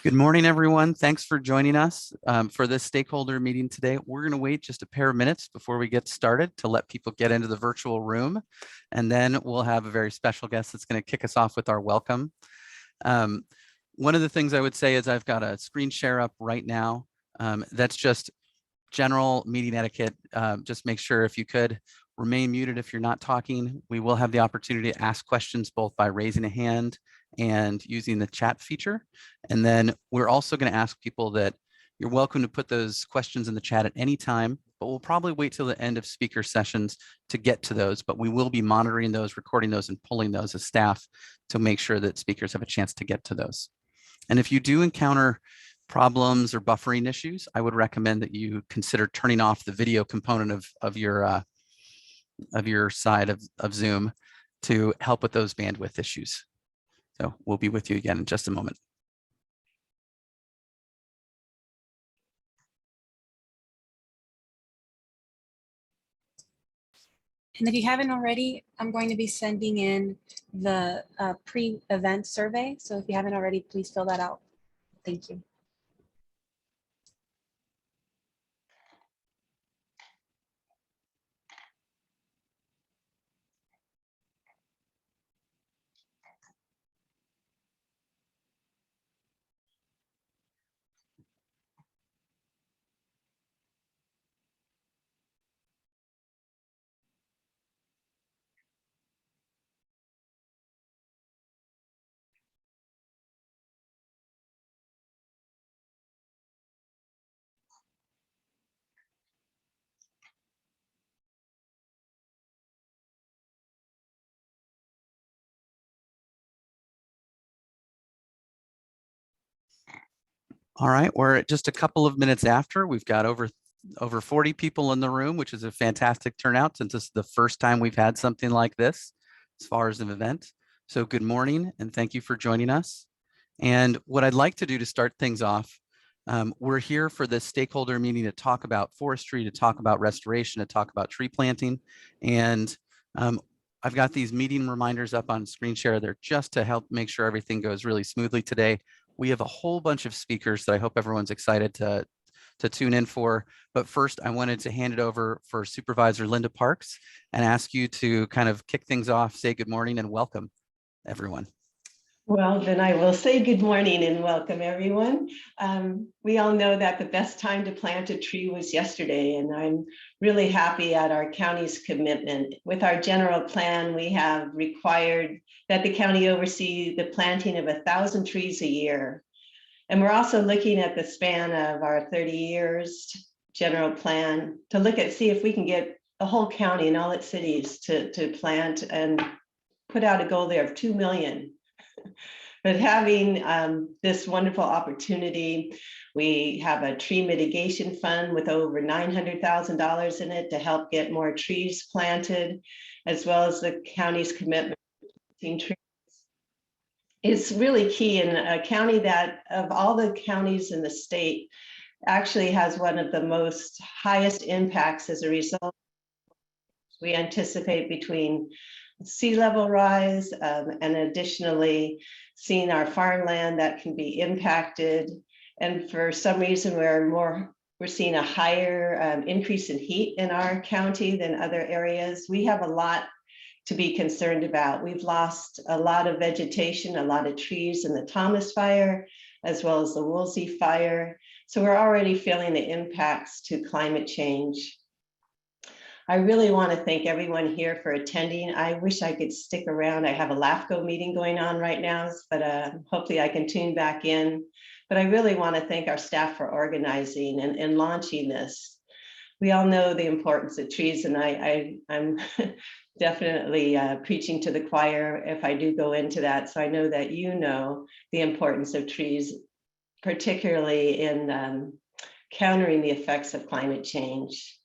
Good morning, everyone. Thanks for joining us for this stakeholder meeting today. We're going to wait just a pair of minutes before we get started to let people get into the virtual room. And then we'll have a very special guest that's going to kick us off with our welcome. One of the things I would say is I've got a screen share up right now. That's just general meeting etiquette. Just make sure if you could remain muted if you're not talking. We will have the opportunity to ask questions both by raising a hand and using the chat feature. And then we're also going to ask people that you're welcome to put those questions in the chat at any time, but we'll probably wait till the end of speaker sessions to get to those, but we will be monitoring those, recording those, and pulling those as staff to make sure that speakers have a chance to get to those. And if you do encounter problems or buffering issues, I would recommend that you consider turning off the video component of your side of Zoom to help with those bandwidth issues. So we'll be with you again in just a moment. And if you haven't already, I'm going to be sending in the pre-event survey. So if you haven't already, please fill that out. Thank you. All right, we're just a couple of minutes after. We've got over 40 people in the room, which is a fantastic turnout since this is the first time we've had something like this as far as an event. So good morning and thank you for joining us. And what I'd like to do to start things off, we're here for this stakeholder meeting to talk about forestry, to talk about restoration, to talk about tree planting. And I've got these meeting reminders up on screen share there just to help make sure everything goes really smoothly today. We have a whole bunch of speakers that I hope everyone's excited to tune in for. But first, I wanted to hand it over for Supervisor Linda Parks and ask you to kind of kick things off, say good morning and welcome everyone. Well, then I will say good morning and welcome everyone. We all know that the best time to plant a tree was yesterday, and I'm really happy at our county's commitment. With our general plan, we have required that the county oversee the planting of 1,000 trees a year. And we're also looking at the span of our 30 years general plan to see if we can get the whole county and all its cities to plant and put out a goal there of 2 million. But having this wonderful opportunity, we have a tree mitigation fund with over $900,000 in it to help get more trees planted, as well as the county's commitment to planting trees. It's really key in a county that, of all the counties in the state, actually has one of the most highest impacts as a result. We anticipate between sea level rise and additionally seeing our farmland that can be impacted. And for some reason, we're seeing a higher increase in heat in our county than other areas. We have a lot to be concerned about. We've lost a lot of vegetation, a lot of trees in the Thomas fire, as well as the Woolsey fire. So we're already feeling the impacts to climate change. I really want to thank everyone here for attending. I wish I could stick around. I have a LAFCO meeting going on right now, but hopefully I can tune back in. But I really want to thank our staff for organizing and launching this. We all know the importance of trees, and I'm definitely preaching to the choir if I do go into that. So I know that you know the importance of trees, particularly in countering the effects of climate change.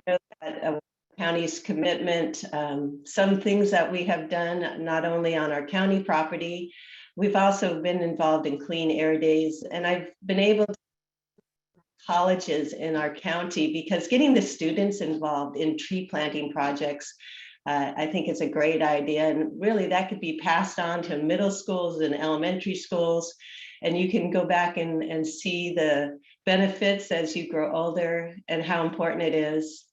That county's commitment, some things that we have done not only on our county property, we've also been involved in clean air days, and I've been able to colleges in our county because getting the students involved in tree planting projects I think it's a great idea, and really that could be passed on to middle schools and elementary schools, and you can go back and see the benefits as you grow older and how important it is.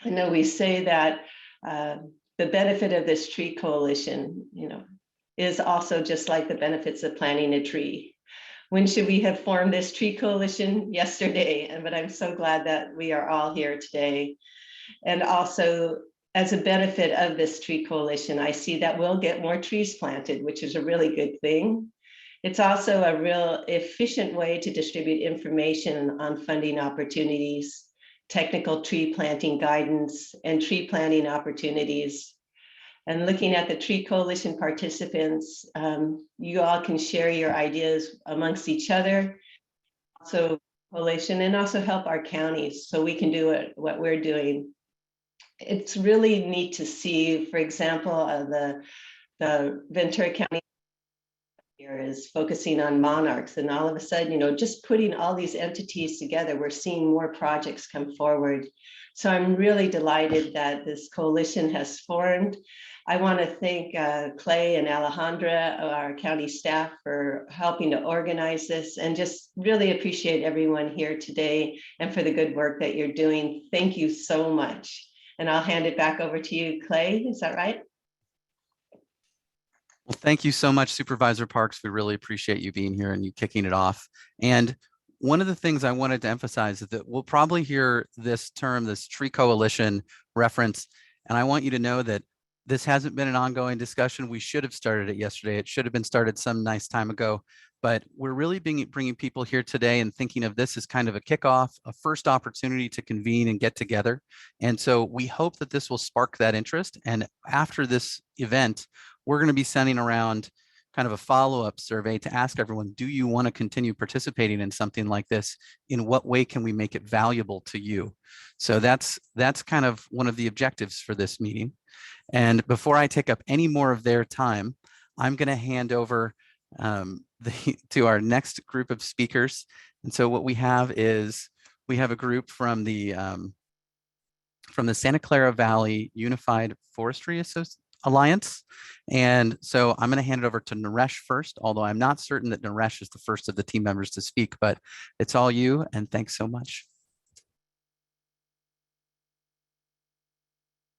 I know we say that the benefit of this tree coalition, is also just like the benefits of planting a tree. When should we have formed this tree coalition? Yesterday, but I'm so glad that we are all here today. And also, as a benefit of this tree coalition, I see that we'll get more trees planted, which is a really good thing. It's also a real efficient way to distribute information on funding opportunities, technical tree planting guidance, and tree planting opportunities. And looking at the tree coalition participants, you all can share your ideas amongst each other, so coalition, and also help our counties so we can do what we're doing. It's really neat to see, for example, the Ventura County here is focusing on monarchs, and all of a sudden, just putting all these entities together, we're seeing more projects come forward. So I'm really delighted that this coalition has formed. I want to thank Clay and Alejandra, our county staff, for helping to organize this, and just really appreciate everyone here today and for the good work that you're doing. Thank you so much. And I'll hand it back over to you, Clay. Is that right? Well, thank you so much, Supervisor Parks. We really appreciate you being here and you kicking it off. And one of the things I wanted to emphasize is that we'll probably hear this term, this tree coalition reference. And I want you to know that this hasn't been an ongoing discussion. We should have started it yesterday. It should have been started some nice time ago. But we're really bringing people here today and thinking of this as kind of a kickoff, a first opportunity to convene and get together. And so we hope that this will spark that interest. And after this event, we're going to be sending around kind of a follow-up survey to ask everyone, do you want to continue participating in something like this? In what way can we make it valuable to you? So that's kind of one of the objectives for this meeting. And before I take up any more of their time, I'm going to hand over to our next group of speakers. And so what we have is, we have a group from the Santa Clara Valley Unified Forestry Alliance. And so I'm going to hand it over to Naresh first, although I'm not certain that Naresh is the first of the team members to speak, but it's all you, and thanks so much.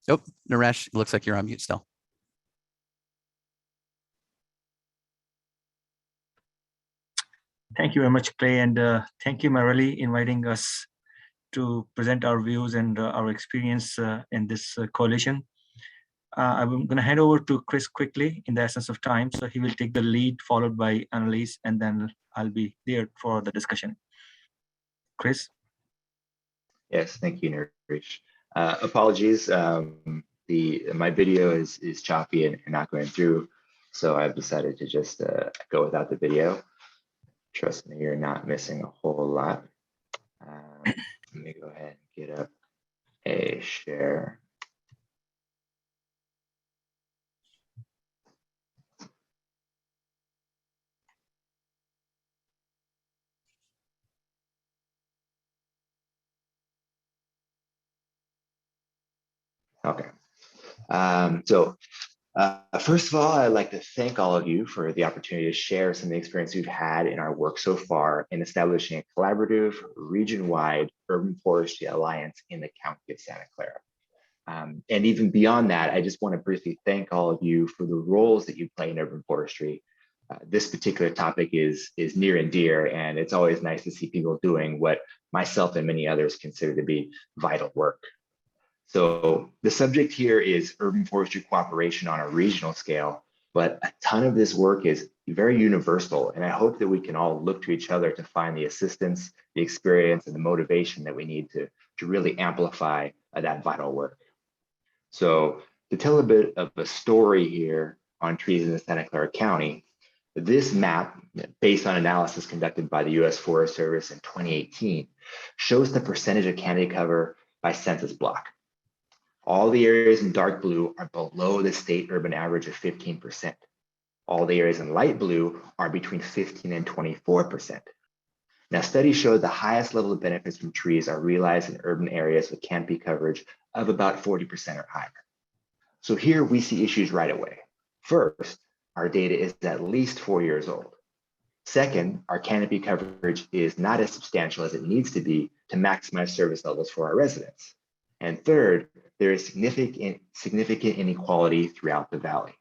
Oh, Naresh, it looks like you're on mute still. Thank you very much, Clay, and thank you, Marily, inviting us to present our views and our experience in this coalition. I'm going to hand over to Chris quickly in the essence of time, so he will take the lead, followed by Annalise, and then I'll be there for the discussion. Chris? Yes, thank you, Naresh. Apologies, my video is choppy and not going through, so I've decided to just go without the video. Trust me, you're not missing a whole lot. Let me go ahead and get up a share. Okay. First of all, I'd like to thank all of you for the opportunity to share some of the experience we've had in our work so far in establishing a collaborative, region-wide urban forestry alliance in the County of Santa Clara. And even beyond that, I just want to briefly thank all of you for the roles that you play in urban forestry. This particular topic is near and dear, and it's always nice to see people doing what myself and many others consider to be vital work. So the subject here is urban forestry cooperation on a regional scale, but a ton of this work is very universal, and I hope that we can all look to each other to find the assistance, the experience, and the motivation that we need to really amplify that vital work. So to tell a bit of a story here on trees in the Santa Clara County, this map, based on analysis conducted by the U.S. Forest Service in 2018, shows the percentage of canopy cover by census block. All the areas in dark blue are below the state urban average of 15%. All the areas in light blue are between 15 and 24%. Now, studies show the highest level of benefits from trees are realized in urban areas with canopy coverage of about 40% or higher. So here we see issues right away. First, our data is at least 4 years old. Second, our canopy coverage is not as substantial as it needs to be to maximize service levels for our residents. And third, there is significant inequality throughout the valley.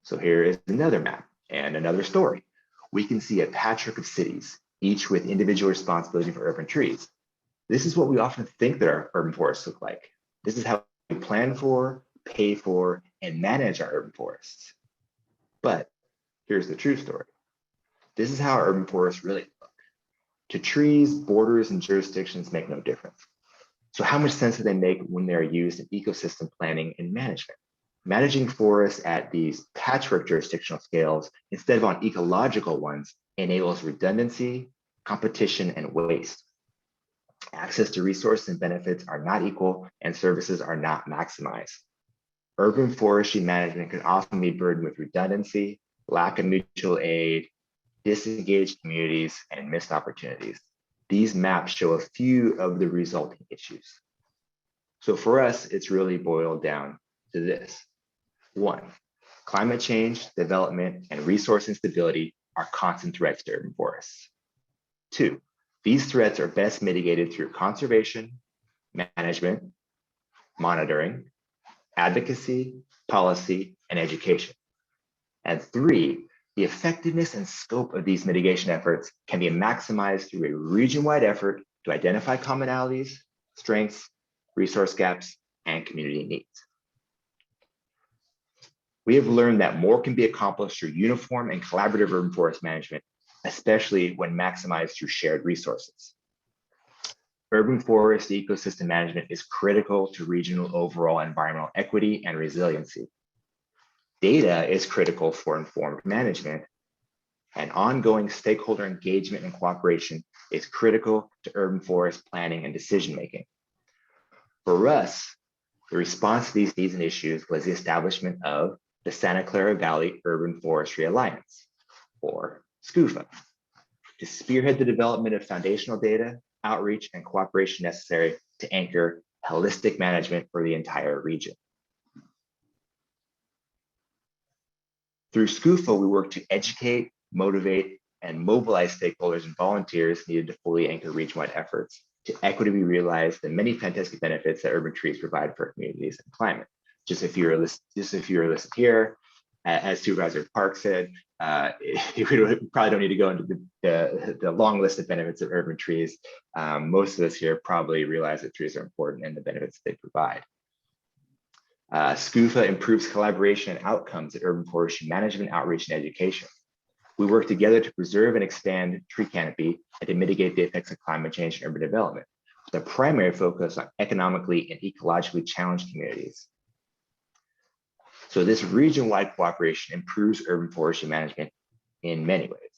So here is another map and another story. We can see a patchwork of cities, each with individual responsibility for urban trees. This is what we often think that our urban forests look like. This is how we plan for, pay for, and manage our urban forests. But here's the true story. This is how our urban forests really look. To trees, borders, and jurisdictions make no difference. So how much sense do they make when they're used in ecosystem planning and management? Managing forests at these patchwork jurisdictional scales instead of on ecological ones enables redundancy, competition, and waste. Access to resources and benefits are not equal and services are not maximized. Urban forestry management can often be burdened with redundancy, lack of mutual aid, disengaged communities, and missed opportunities. These maps show a few of the resulting issues. So for us, it's really boiled down to this. 1, climate change, development, and resource instability are constant threats to urban forests. 2, these threats are best mitigated through conservation, management, monitoring, advocacy, policy, and education. And 3, the effectiveness and scope of these mitigation efforts can be maximized through a region-wide effort to identify commonalities, strengths, resource gaps, and community needs. We have learned that more can be accomplished through uniform and collaborative urban forest management, especially when maximized through shared resources. Urban forest ecosystem management is critical to regional overall environmental equity and resiliency. Data is critical for informed management, and ongoing stakeholder engagement and cooperation is critical to urban forest planning and decision-making. For us, the response to these needs and issues was the establishment of the Santa Clara Valley Urban Forestry Alliance, or SCUFA, to spearhead the development of foundational data, outreach, and cooperation necessary to anchor holistic management for the entire region. Through SCUFA, we work to educate, motivate, and mobilize stakeholders and volunteers needed to fully anchor region-wide efforts to equitably realize the many fantastic benefits that urban trees provide for communities and climate. Just if you're listed here, as Supervisor Park said, we probably don't need to go into the long list of benefits of urban trees. Most of us here probably realize that trees are important and the benefits they provide. SCUFA improves collaboration and outcomes in urban forestry management, outreach, and education. We work together to preserve and expand tree canopy and to mitigate the effects of climate change and urban development, with a primary focus on economically and ecologically challenged communities. So this region-wide cooperation improves urban forestry management in many ways.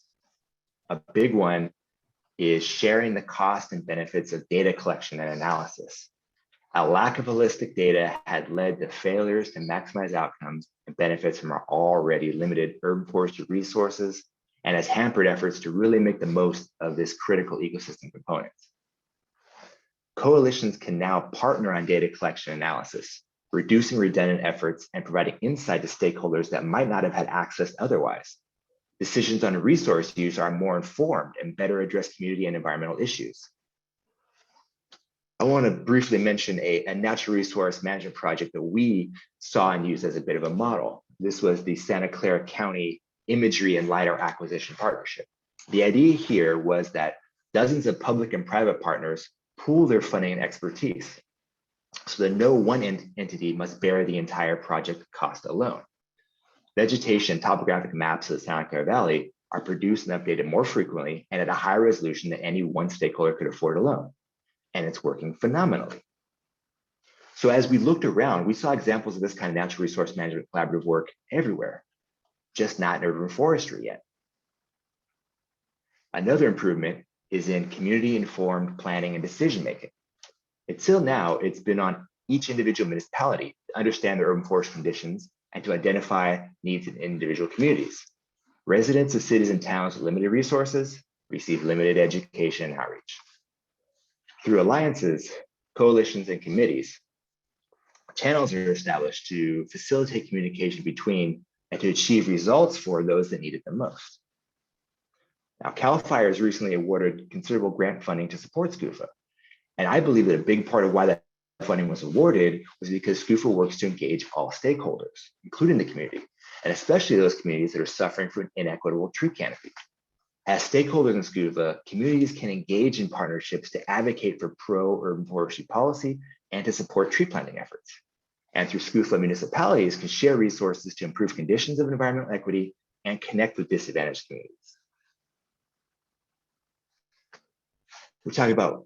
A big one is sharing the cost and benefits of data collection and analysis. A lack of holistic data had led to failures to maximize outcomes and benefits from our already limited urban forestry resources, and has hampered efforts to really make the most of this critical ecosystem components. Coalitions can now partner on data collection analysis, reducing redundant efforts and providing insight to stakeholders that might not have had access otherwise. Decisions on resource use are more informed and better address community and environmental issues. I want to briefly mention a natural resource management project that we saw and used as a bit of a model. This was the Santa Clara County Imagery and LiDAR Acquisition Partnership. The idea here was that dozens of public and private partners pool their funding and expertise, so that no one entity must bear the entire project cost alone. Vegetation and topographic maps of the Santa Clara Valley are produced and updated more frequently and at a higher resolution than any one stakeholder could afford alone. And it's working phenomenally. So as we looked around, we saw examples of this kind of natural resource management collaborative work everywhere, just not in urban forestry yet. Another improvement is in community-informed planning and decision-making. Until now, it's been on each individual municipality to understand their urban forest conditions and to identify needs in individual communities. Residents of cities and towns with limited resources receive limited education and outreach. Through alliances, coalitions, and committees, channels are established to facilitate communication between and to achieve results for those that need it the most. Now, CAL FIRE has recently awarded considerable grant funding to support SCUFA. And I believe that a big part of why that funding was awarded was because SCUFA works to engage all stakeholders, including the community, and especially those communities that are suffering from an inequitable tree canopy. As stakeholders in SCUFA, communities can engage in partnerships to advocate for pro-urban forestry policy and to support tree planting efforts. And through SCUFA, municipalities can share resources to improve conditions of environmental equity and connect with disadvantaged communities. We're talking about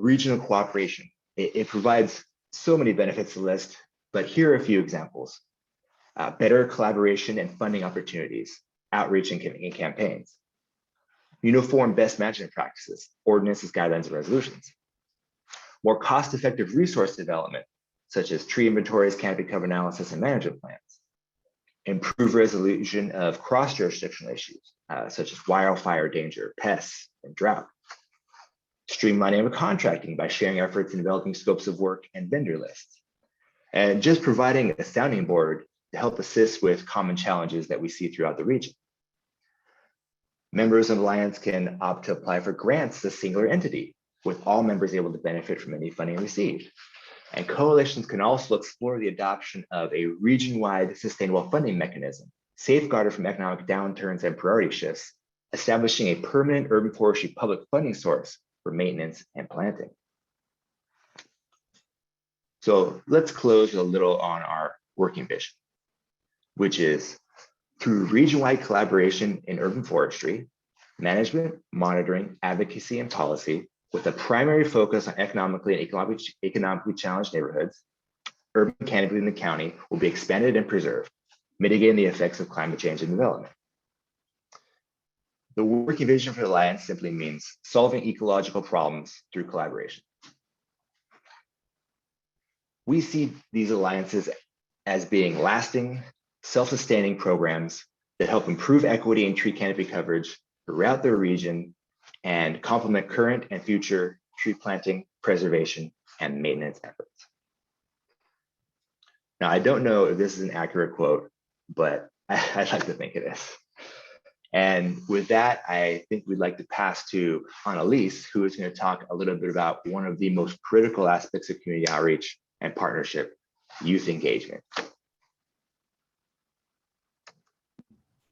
regional cooperation. It provides so many benefits to list, but here are a few examples. Better collaboration and funding opportunities, outreach and campaigns. Uniform best management practices, ordinances, guidelines, and resolutions. More cost-effective resource development, such as tree inventories, canopy cover analysis, and management plans. Improved resolution of cross-jurisdictional issues, such as wildfire danger, pests, and drought. Streamlining of contracting by sharing efforts in developing scopes of work and vendor lists. And just providing a sounding board to help assist with common challenges that we see throughout the region. Members of the Alliance can opt to apply for grants as a singular entity, with all members able to benefit from any funding received. And coalitions can also explore the adoption of a region-wide sustainable funding mechanism, safeguarded from economic downturns and priority shifts, establishing a permanent urban forestry public funding source for maintenance and planting. So let's close a little on our working vision, which is through region-wide collaboration in urban forestry, management, monitoring, advocacy, and policy, with a primary focus on economically and economically challenged neighborhoods, urban canopy in the county will be expanded and preserved, mitigating the effects of climate change and development. The working vision for the Alliance simply means solving ecological problems through collaboration. We see these alliances as being lasting, self-sustaining programs that help improve equity and tree canopy coverage throughout the region and complement current and future tree planting, preservation, and maintenance efforts. Now, I don't know if this is an accurate quote, but I'd like to think it is. And with that, I think we'd like to pass to Annalise, who is going to talk a little bit about one of the most critical aspects of community outreach and partnership, youth engagement.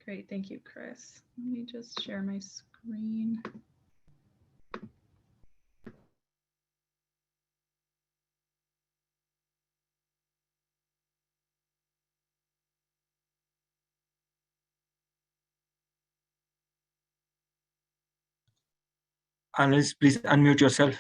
Great, thank you, Chris. Let me just share my screen. Annalise, please unmute yourself.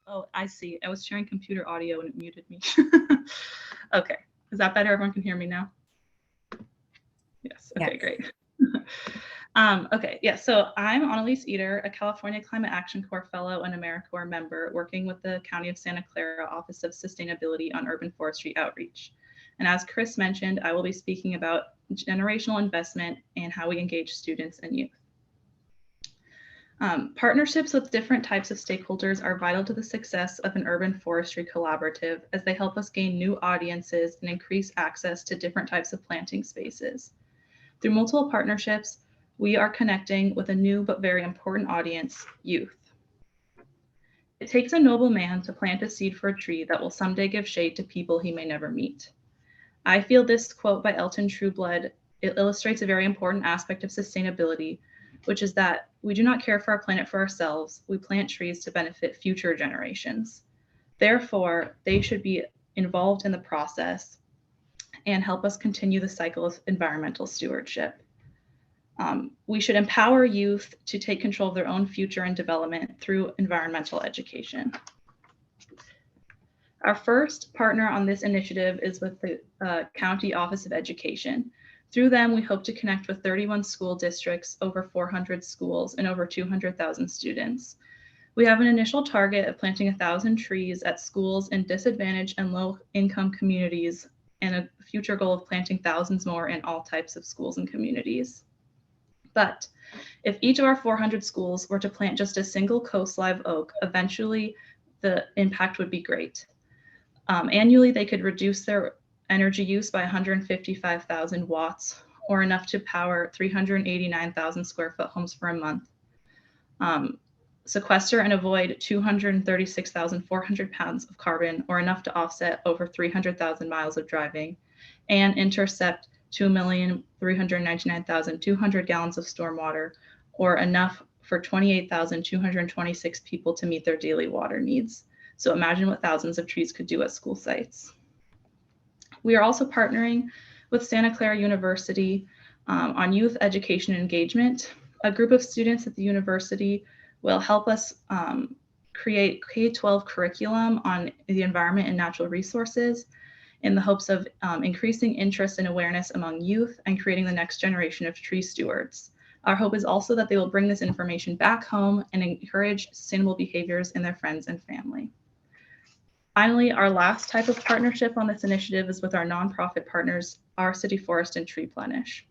Oh, I see. I was sharing computer audio and it muted me. Okay, is that better? Everyone can hear me now? Yes, okay, great. Okay, yeah, so I'm Annalise Eder, a California Climate Action Corps Fellow and AmeriCorps member working with the County of Santa Clara Office of Sustainability on Urban Forestry Outreach. And as Chris mentioned, I will be speaking about generational investment and how we engage students and youth. Partnerships with different types of stakeholders are vital to the success of an urban forestry collaborative as they help us gain new audiences and increase access to different types of planting spaces. Through multiple partnerships, we are connecting with a new but very important audience, youth. It takes a noble man to plant a seed for a tree that will someday give shade to people he may never meet. I feel this quote by Elton Trueblood, it illustrates a very important aspect of sustainability, which is that we do not care for our planet for ourselves. We plant trees to benefit future generations. Therefore, they should be involved in the process and help us continue the cycle of environmental stewardship. We should empower youth to take control of their own future and development through environmental education. Our first partner on this initiative is with the County Office of Education. Through them, we hope to connect with 31 school districts, over 400 schools, and over 200,000 students. We have an initial target of planting 1,000 trees at schools in disadvantaged and low-income communities and a future goal of planting thousands more in all types of schools and communities. But if each of our 400 schools were to plant just a single coast live oak, eventually the impact would be great. Annually, they could reduce their energy use by 155,000 watts, or enough to power 389,000 square foot homes for a month. Sequester and avoid 236,400 pounds of carbon, or enough to offset over 300,000 miles of driving, and intercept 2,399,200 gallons of stormwater, or enough for 28,226 people to meet their daily water needs. So imagine what thousands of trees could do at school sites. We are also partnering with Santa Clara University on youth education and engagement. A group of students at the university will help us create K-12 curriculum on the environment and natural resources in the hopes of increasing interest and awareness among youth and creating the next generation of tree stewards. Our hope is also that they will bring this information back home and encourage sustainable behaviors in their friends and family. Finally, our last type of partnership on this initiative is with our nonprofit partners, Our City Forest and Treeplenish.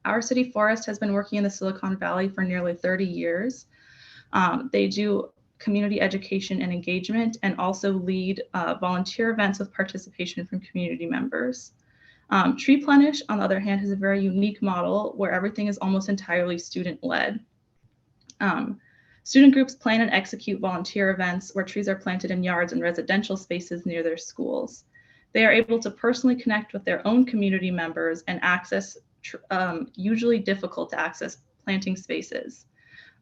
Our City Forest has been working in the Silicon Valley for nearly 30 years. They do community education and engagement, and also lead volunteer events with participation from community members. Treeplenish, on the other hand, has a very unique model where everything is almost entirely student-led. Student groups plan and execute volunteer events where trees are planted in yards and residential spaces near their schools. They are able to personally connect with their own community members and access usually difficult to access planting spaces.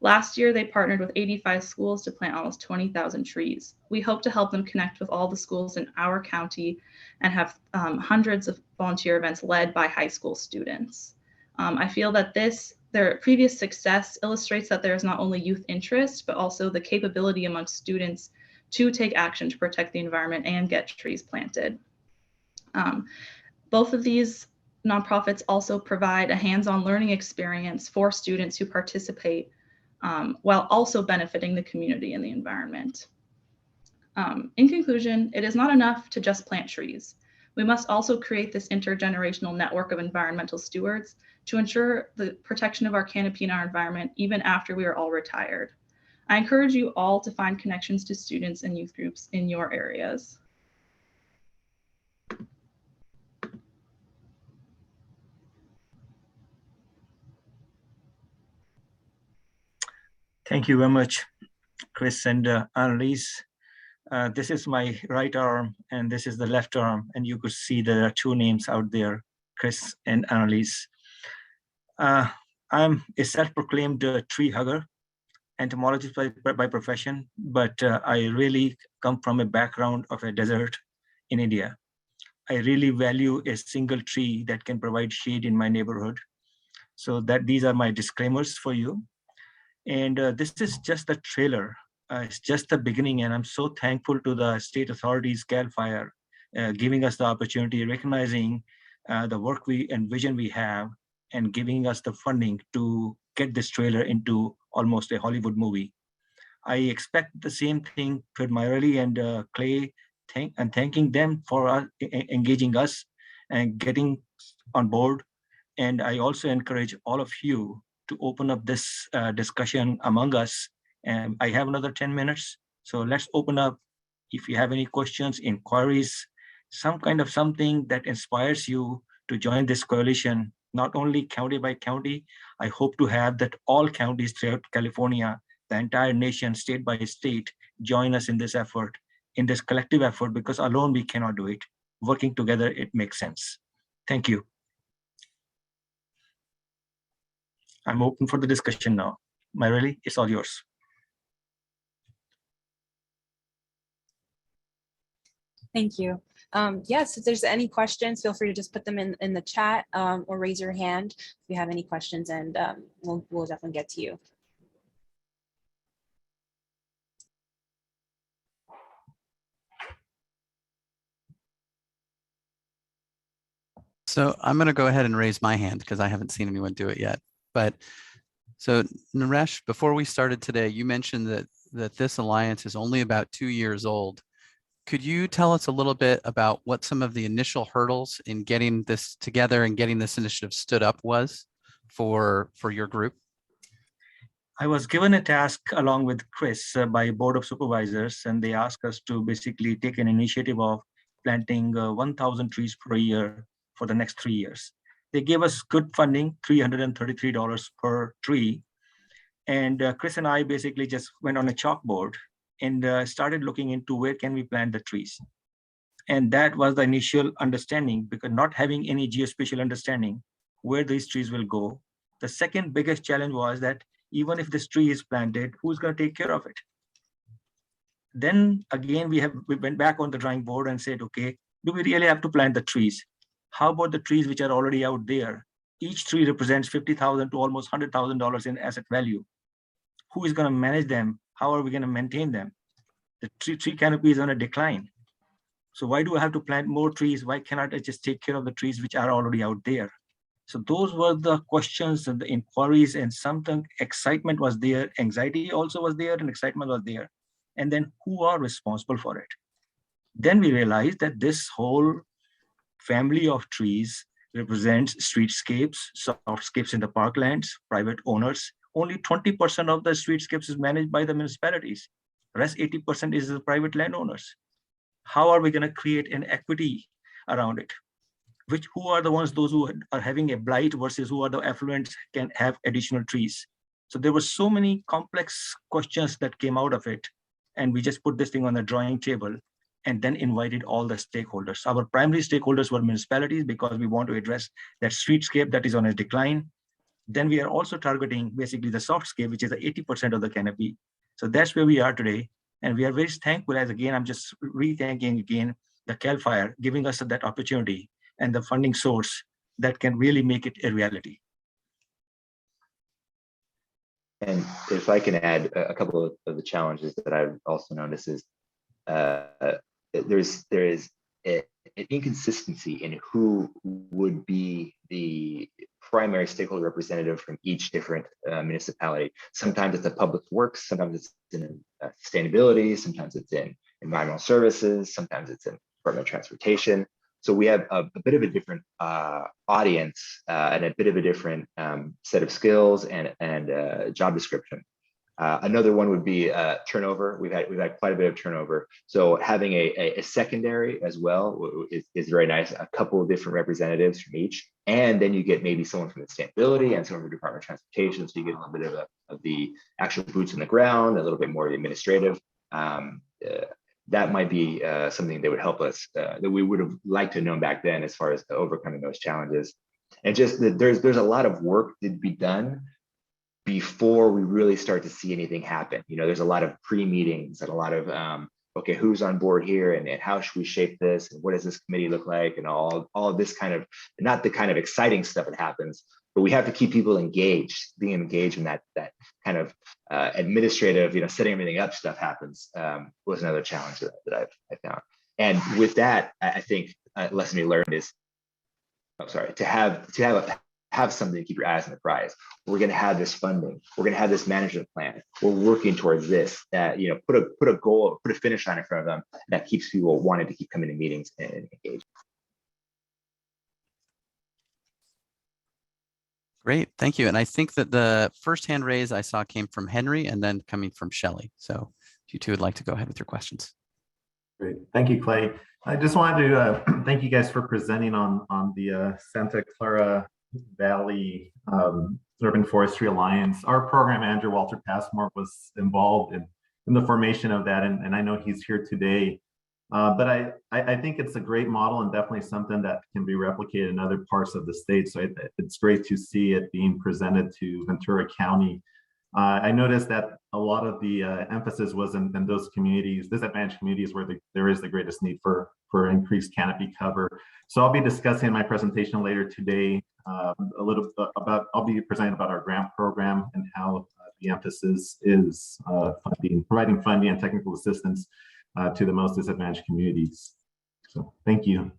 Last year, they partnered with 85 schools to plant almost 20,000 trees. We hope to help them connect with all the schools in our county and have hundreds of volunteer events led by high school students. I feel that their previous success illustrates that there is not only youth interest, but also the capability amongst students to take action to protect the environment and get trees planted. Both of these nonprofits also provide a hands-on learning experience for students who participate while also benefiting the community and the environment. In conclusion, it is not enough to just plant trees. We must also create this intergenerational network of environmental stewards to ensure the protection of our canopy and our environment even after we are all retired. I encourage you all to find connections to students and youth groups in your areas. Thank you very much, Chris and Annalise. This is my right arm and this is the left arm, and you could see there are two names out there, Chris and Annalise. I'm a self-proclaimed tree hugger, entomologist by profession, but I really come from a background of a desert in India. I really value a single tree that can provide shade in my neighborhood. So that these are my disclaimers for you. And this is just the trailer. It's just the beginning, and I'm so thankful to the state authorities, CAL FIRE, giving us the opportunity, recognizing the work and vision we have, and giving us the funding to get this trailer into almost a Hollywood movie. I expect the same thing for Myrali and Clay, thanking them for engaging us and getting on board. And I also encourage all of you to open up this discussion among us. And I have another 10 minutes. So let's open up. If you have any questions, inquiries, some kind of something that inspires you to join this coalition, not only county by county, I hope to have that all counties throughout California, the entire nation, state by state, join us in this effort, in this collective effort, because alone we cannot do it. Working together, it makes sense. Thank you. I'm open for the discussion now. Myrali, it's all yours. Thank you. Yes, if there's any questions, feel free to just put them in the chat or raise your hand if you have any questions, and we'll definitely get to you. So I'm going to go ahead and raise my hand because I haven't seen anyone do it yet. But so Naresh, before we started today, you mentioned that this alliance is only about 2 years old. Could you tell us a little bit about what some of the initial hurdles in getting this together and getting this initiative stood up was for your group? I was given a task along with Chris by Board of Supervisors, and they asked us to basically take an initiative of planting 1,000 trees per year for the next 3 years. They gave us good funding, $333 per tree. And Chris and I basically just went on a chalkboard and started looking into where can we plant the trees. And that was the initial understanding, because not having any geospatial understanding where these trees will go. The second biggest challenge was that even if this tree is planted, who's going to take care of it? Then again, we went back on the drawing board and said, okay, do we really have to plant the trees? How about the trees which are already out there? Each tree represents $50,000 to almost $100,000 in asset value. Who is going to manage them? How are we going to maintain them? The tree canopy is on a decline. So why do I have to plant more trees? Why cannot I just take care of the trees which are already out there? So those were the questions and the inquiries, and something excitement was there, anxiety also was there, and excitement was there. And then who are responsible for it? Then we realized that this whole family of trees represents streetscapes, softscapes in the parklands, private owners. Only 20% of the streetscapes is managed by the municipalities. The rest 80% is the private landowners. How are we going to create an equity around it? Who are the ones, those who are having a blight versus who are the affluents can have additional trees? So there were so many complex questions that came out of it. And we just put this thing on the drawing table and then invited all the stakeholders. Our primary stakeholders were municipalities, because we want to address that streetscape that is on a decline. Then we are also targeting basically the softscape, which is 80% of the canopy. So that's where we are today. And we are very thankful, as again, I'm just re-thanking again the CAL FIRE giving us that opportunity and the funding source that can really make it a reality. And if I can add a couple of the challenges that I've also noticed is there is an inconsistency in who would be the primary stakeholder representative from each different municipality. Sometimes it's a public works, sometimes it's in sustainability, sometimes it's in environmental services, sometimes it's in Department of Transportation. So we have a bit of a different audience and a bit of a different set of skills and job description. Another one would be turnover. We've had quite a bit of turnover. So having a secondary as well is very nice. A couple of different representatives from each, and then you get maybe someone from the sustainability and someone from the Department of Transportation. So you get a little bit of the actual boots on the ground, a little bit more of the administrative. That might be something that would help us that we would have liked to know back then as far as overcoming those challenges. And just that there's a lot of work to be done before we really start to see anything happen. You know, there's a lot of pre-meetings and a lot of okay, who's on board here and how should we shape this and what does this committee look like and all of this kind of, not the kind of exciting stuff that happens, but we have to keep people engaged. Being engaged in that kind of administrative, you know, setting everything up stuff happens was another challenge that I found. And with that, I think a lesson we learned is, to have something to keep your eyes on the prize. We're going to have this funding. We're going to have this management plan. We're working towards this. That, you know, put a goal, put a finish line in front of them that keeps people wanting to keep coming to meetings and engage. Great, thank you. And I think that the first hand raise I saw came from Henry and then coming from Shelley. So if you two would like to go ahead with your questions. Great, thank you, Clay. I just wanted to thank you guys for presenting on the Santa Clara Valley Urban Forestry Alliance. Our program manager, Walter Passmore, was involved in the formation of that, and I know he's here today. But I think it's a great model and definitely something that can be replicated in other parts of the state. So it's great to see it being presented to Ventura County. I noticed that a lot of the emphasis was in those communities, disadvantaged communities, where there is the greatest need for increased canopy cover. So I'll be discussing in my presentation later today a little bit about, I'll be presenting about our grant program and how the emphasis is providing funding and technical assistance to the most disadvantaged communities. So thank you.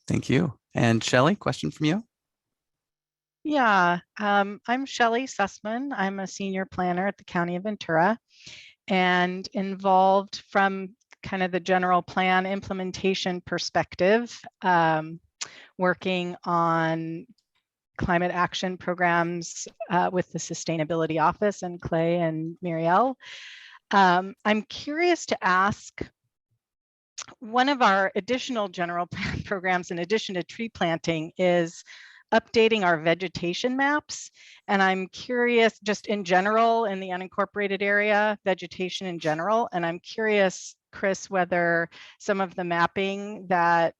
Thank you. And Shelley, question from you? Yeah, I'm Shelley Sussman. I'm a senior planner at the County of Ventura. and involved from kind of the general plan implementation perspective, working on climate action programs with the Sustainability Office and Clay and Muriel. I'm curious to ask, one of our additional general plan programs in addition to tree planting is updating our vegetation maps. And I'm curious, just in general, in the unincorporated area, vegetation in general, and I'm curious, Chris, whether some of the mapping that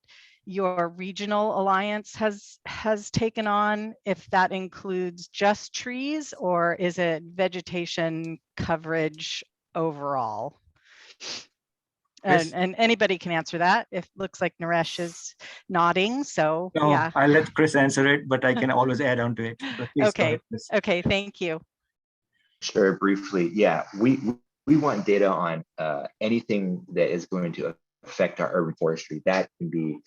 your regional alliance has taken on, if that includes just trees, or is it vegetation coverage overall? And anybody can answer that. It looks like Naresh is nodding, so No, yeah. I'll let Chris answer it, but I can always add on to it. But please go Okay. ahead, Chris. Okay, thank you. Sure, briefly. Yeah, we want data on anything that is going to affect our urban forestry. That can be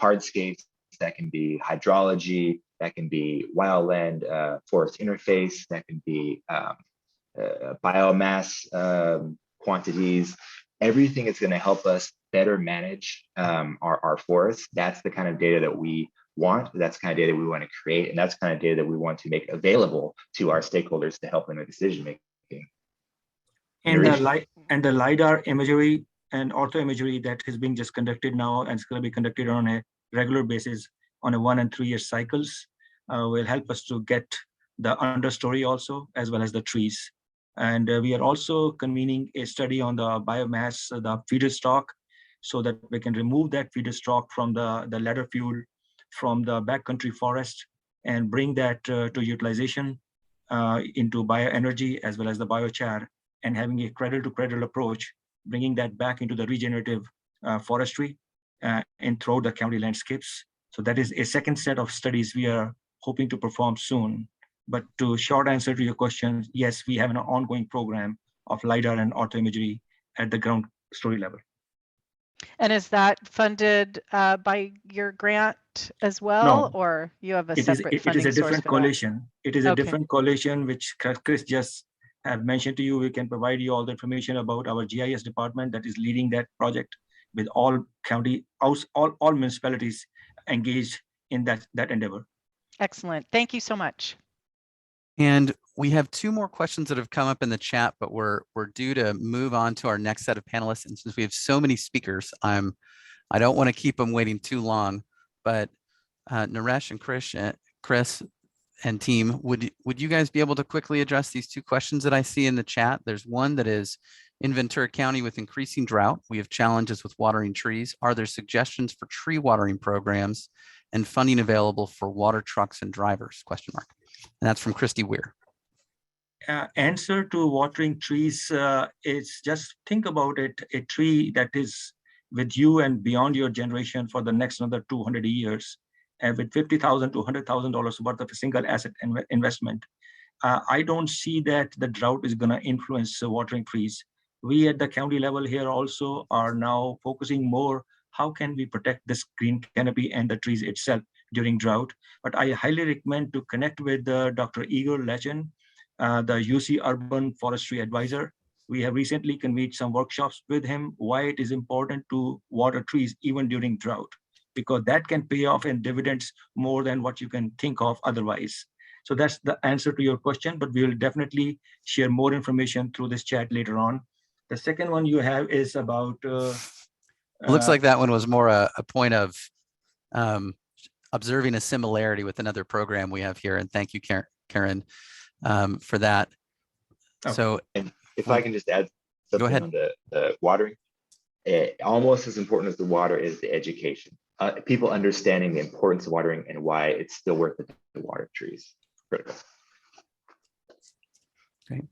hardscapes, that can be hydrology, that can be wildland forest interface, that can be biomass quantities. Everything is going to help us better manage our forests. That's the kind of data that we want. That's the kind of data we want to create, and that's the kind of data that we want to make available to our stakeholders to help in the decision making. And the LiDAR imagery and ortho imagery that is being just conducted now and it's going to be conducted on a regular basis on a 1 and 3 year cycles will help us to get the understory also, as well as the trees. And we are also convening a study on the biomass, the feeder stock, so that we can remove that feeder stock from the ladder fuel from the backcountry forest and bring that to utilization into bioenergy as well as the biochar, and having a cradle-to-cradle approach, bringing that back into the regenerative forestry and throughout the county landscapes. So that is a second set of studies we are hoping to perform soon. But to short answer to your question, yes, we have an ongoing program of LiDAR and ortho imagery at the ground story level. And is that funded by your grant as well, No, or you have a it separate funding is a source different for that? coalition. It is a Okay. different coalition, which Chris just have mentioned to you. We can provide you all the information about our GIS department that is leading that project, with all county, all municipalities engaged in that endeavor. Excellent. Thank you so much. And we have 2 more questions that have come up in the chat, but we're due to move on to our next set of panelists. And since we have so many speakers, I don't want to keep them waiting too long. But Naresh and Chris and team, would you guys be able to quickly address these 2 questions that I see in the chat? There's one that is, in Ventura County with increasing drought, we have challenges with watering trees. Are there suggestions for tree watering programs and funding available for water trucks and drivers? ? And that's from Christy Weir. Answer to watering trees is just think about it, a tree that is with you and beyond your generation for the next another 200 years, and with $50,000 to $100,000 worth of a single asset investment. I don't see that the drought is going to influence watering trees. We at the county level here also are now focusing more, how can we protect this green canopy and the trees itself during drought. But I highly recommend to connect with Dr. Igor Lechen, the UC Urban Forestry Advisor. We have recently convened some workshops with him, why it is important to water trees even during drought, because that can pay off in dividends more than what you can think of otherwise. So that's the answer to your question, but we will definitely share more information through this chat later on. The second one you have is about... looks like that one was more a point of observing a similarity with another program we have here. And thank you, Karen, for that. Okay. So, and if I can just add something on the watering, almost as important as the water is the education. People understanding the importance of watering and why it's still worth it to water trees. Critical. Okay.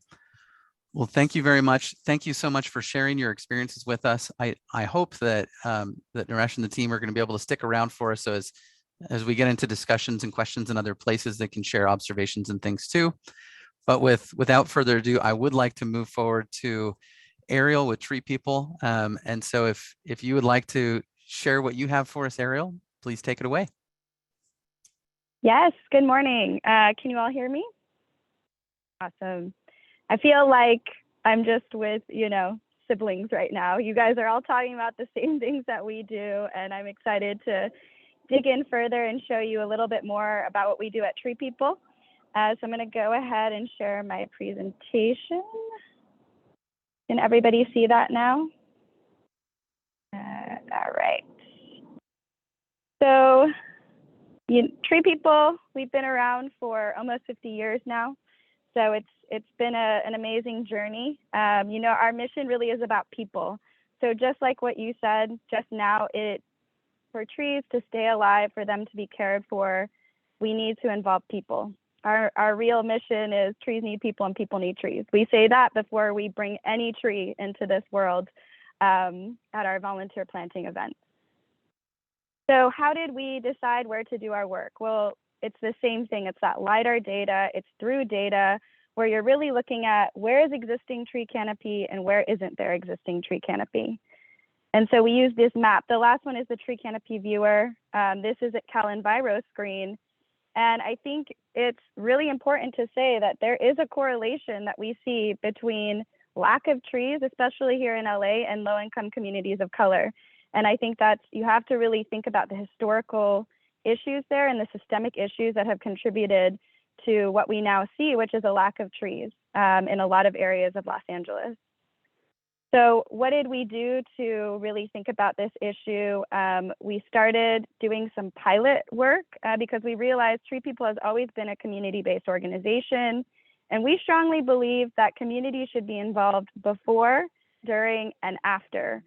Well, thank you very much. Thank you so much for sharing your experiences with us. I hope that that Naresh and the team are going to be able to stick around for us, so as we get into discussions and questions in other places, they can share observations and things too. But without further ado, I would like to move forward to Ariel with Tree People. And so if you would like to share what you have for us, Ariel, please take it away. Yes, good morning. Can you all hear me? Awesome. I feel like I'm just with, siblings right now. You guys are all talking about the same things that we do, and I'm excited to dig in further and show you a little bit more about what we do at Tree People. So I'm going to go ahead and share my presentation. Can everybody see that now? All right. So Tree People, we've been around for almost 50 years now. So it's been an amazing journey. Our mission really is about people. So just like what you said just now, for trees to stay alive, for them to be cared for, we need to involve people. Our real mission is trees need people and people need trees. We say that before we bring any tree into this world at our volunteer planting events. So how did we decide where to do our work? Well, it's the same thing. It's that LiDAR data. It's through data where you're really looking at where is existing tree canopy and where isn't there existing tree canopy. And so we use this map. The last one is the tree canopy viewer. This is at CalEnviroScreen. And I think it's really important to say that there is a correlation that we see between lack of trees, especially here in LA, and low-income communities of color. And I think you have to really think about the historical issues there and the systemic issues that have contributed to what we now see, which is a lack of trees in a lot of areas of Los Angeles. So what did we do to really think about this issue? We started doing some pilot work because we realized Tree People has always been a community-based organization. And we strongly believe that community should be involved before, during, and after.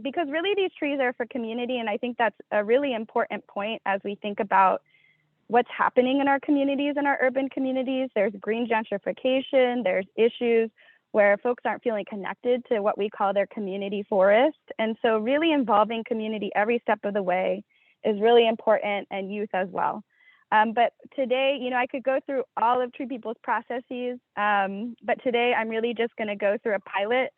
Because really these trees are for community. And I think that's a really important point as we think about what's happening in our communities, in our urban communities. There's green gentrification, there's issues where folks aren't feeling connected to what we call their community forest. And so really involving community every step of the way is really important, and youth as well. But today, I could go through all of Tree People's processes, but today I'm really just gonna go through a pilot,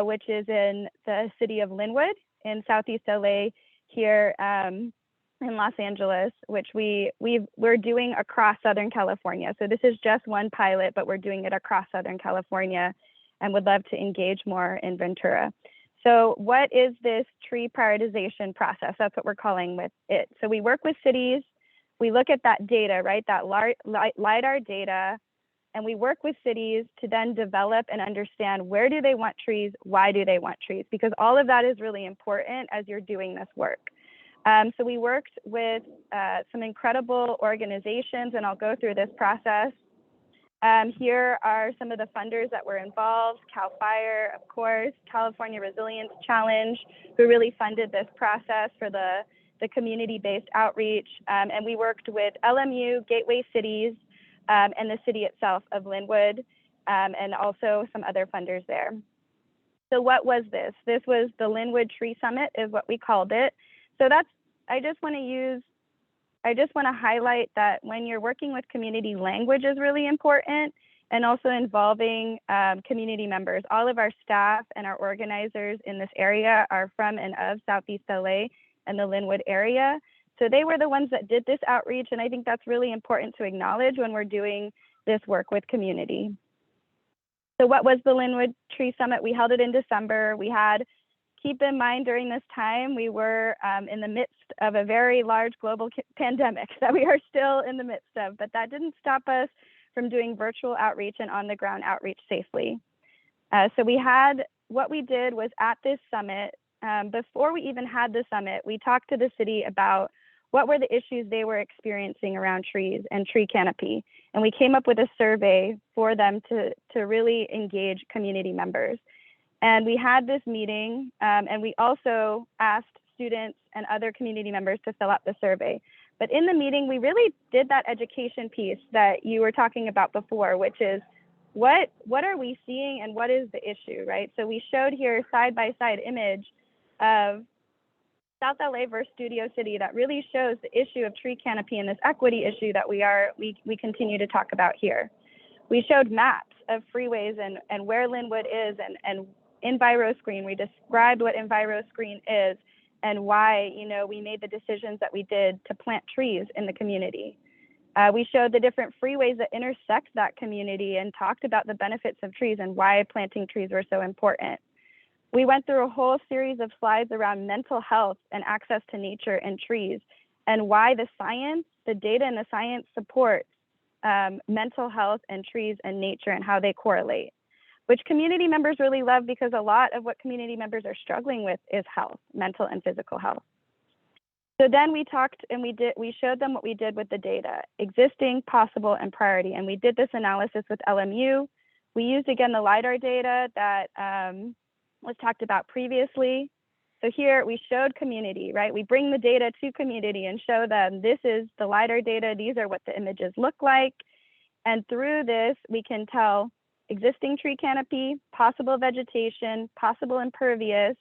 which is in the city of Linwood in Southeast LA here in Los Angeles, which we're doing across Southern California. So this is just one pilot, but we're doing it across Southern California and would love to engage more in Ventura. So what is this tree prioritization process? That's what we're calling with it. So we work with cities, we look at that data, right? That LiDAR data, and we work with cities to then develop and understand where do they want trees, why do they want trees? Because all of that is really important as you're doing this work. So we worked with some incredible organizations, and I'll go through this process. Here are some of the funders that were involved: CAL FIRE, of course, California Resilience Challenge, who really funded this process for the community-based outreach. And we worked with LMU, Gateway Cities, and the city itself of Linwood, and also some other funders there. So what was this? This was the Linwood Tree Summit, is what we called it. So I just want to highlight that when you're working with community, language is really important, and also involving community members. All of our staff and our organizers in this area are from and of Southeast LA and the Linwood area. So they were the ones that did this outreach, and I think that's really important to acknowledge when we're doing this work with community. So what was the Linwood Tree Summit? We held it in December. Keep in mind, during this time, we were in the midst of a very large global pandemic that we are still in the midst of, but that didn't stop us from doing virtual outreach and on-the-ground outreach safely. So what we did was at this summit, before we even had the summit, we talked to the city about what were the issues they were experiencing around trees and tree canopy. And we came up with a survey for them to really engage community members. And we had this meeting, and we also asked students and other community members to fill out the survey. But in the meeting, we really did that education piece that you were talking about before, which is what are we seeing and what is the issue, right? So we showed here side-by-side image of South LA versus Studio City that really shows the issue of tree canopy and this equity issue that we continue to talk about here. We showed maps of freeways and where Linwood is, and EnviroScreen. We described what EnviroScreen is and why we made the decisions that we did to plant trees in the community. We showed the different freeways that intersect that community and talked about the benefits of trees and why planting trees were so important. We went through a whole series of slides around mental health and access to nature and trees, and why the science, the data and the science supports mental health and trees and nature and how they correlate, which community members really love, because a lot of what community members are struggling with is health, mental and physical health. So then we talked and we showed them what we did with the data, existing, possible, and priority. And we did this analysis with LMU. We used, again, the LiDAR data that was talked about previously. So here we showed community, right? We bring the data to community and show them, this is the LiDAR data. These are what the images look like. And through this, we can tell existing tree canopy, possible vegetation, possible impervious,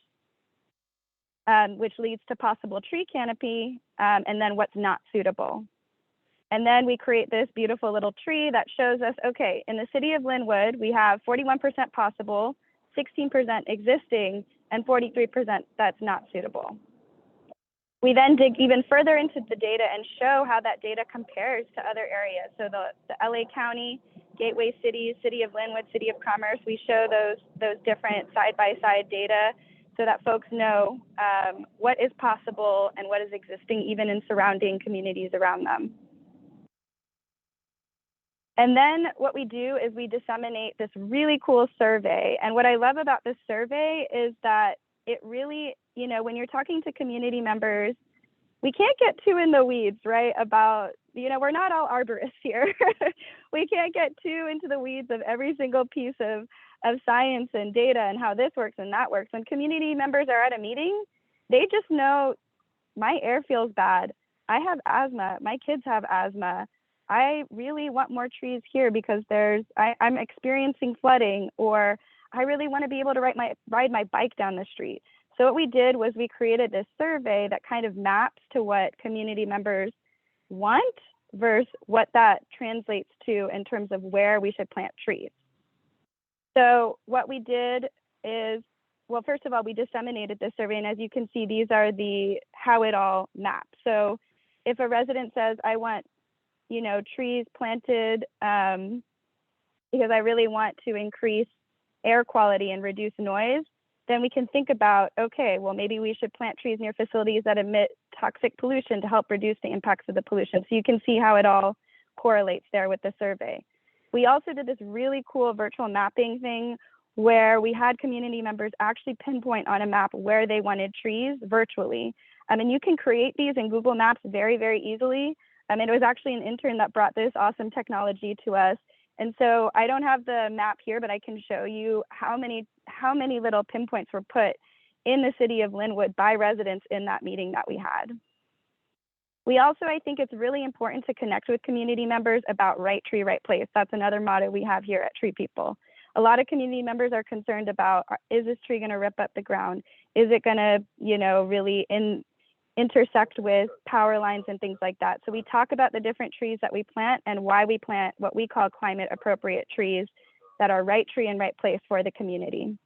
which leads to possible tree canopy, and then what's not suitable. And then we create this beautiful little tree that shows us, okay, in the city of Linwood, we have 41% possible, 16% existing, and 43% that's not suitable. We then dig even further into the data and show how that data compares to other areas. So the LA County, Gateway Cities, City of Linwood, City of Commerce, we show those different side-by-side data so that folks know what is possible and what is existing even in surrounding communities around them. And then what we do is we disseminate this really cool survey. And what I love about this survey is that it really, you know, when you're talking to community members, we can't get too in the weeds, right? About, you know, we're not all arborists here. We can't get too into the weeds of every single piece of science and data and how this works and that works. When community members are at a meeting, they just know, my air feels bad. I have asthma. My kids have asthma. I really want more trees here because I'm experiencing flooding, or I really want to be able to ride my bike down the street. So what we did was we created this survey that kind of maps to what community members want versus what that translates to in terms of where we should plant trees. So what we did is, well, first of all, we disseminated this survey, and as you can see, these are how it all maps. So if a resident says, I want, you know, trees planted because I really want to increase air quality and reduce noise, then we can think about, okay, well, maybe we should plant trees near facilities that emit toxic pollution to help reduce the impacts of the pollution. So you can see how it all correlates there with the survey. We also did this really cool virtual mapping thing where we had community members actually pinpoint on a map where they wanted trees virtually. And you can create these in Google Maps very, very easily. It was actually an intern that brought this awesome technology to us. And so I don't have the map here, but I can show you how many little pinpoints were put in the city of Linwood by residents in that meeting that we had. We also, I think it's really important to connect with community members about right tree, right place. That's another motto we have here at Tree People. A lot of community members are concerned about, is this tree gonna rip up the ground? Is it gonna, you know, really intersect with power lines and things like that? So we talk about the different trees that we plant and why we plant what we call climate appropriate trees that are right tree and right place for the community.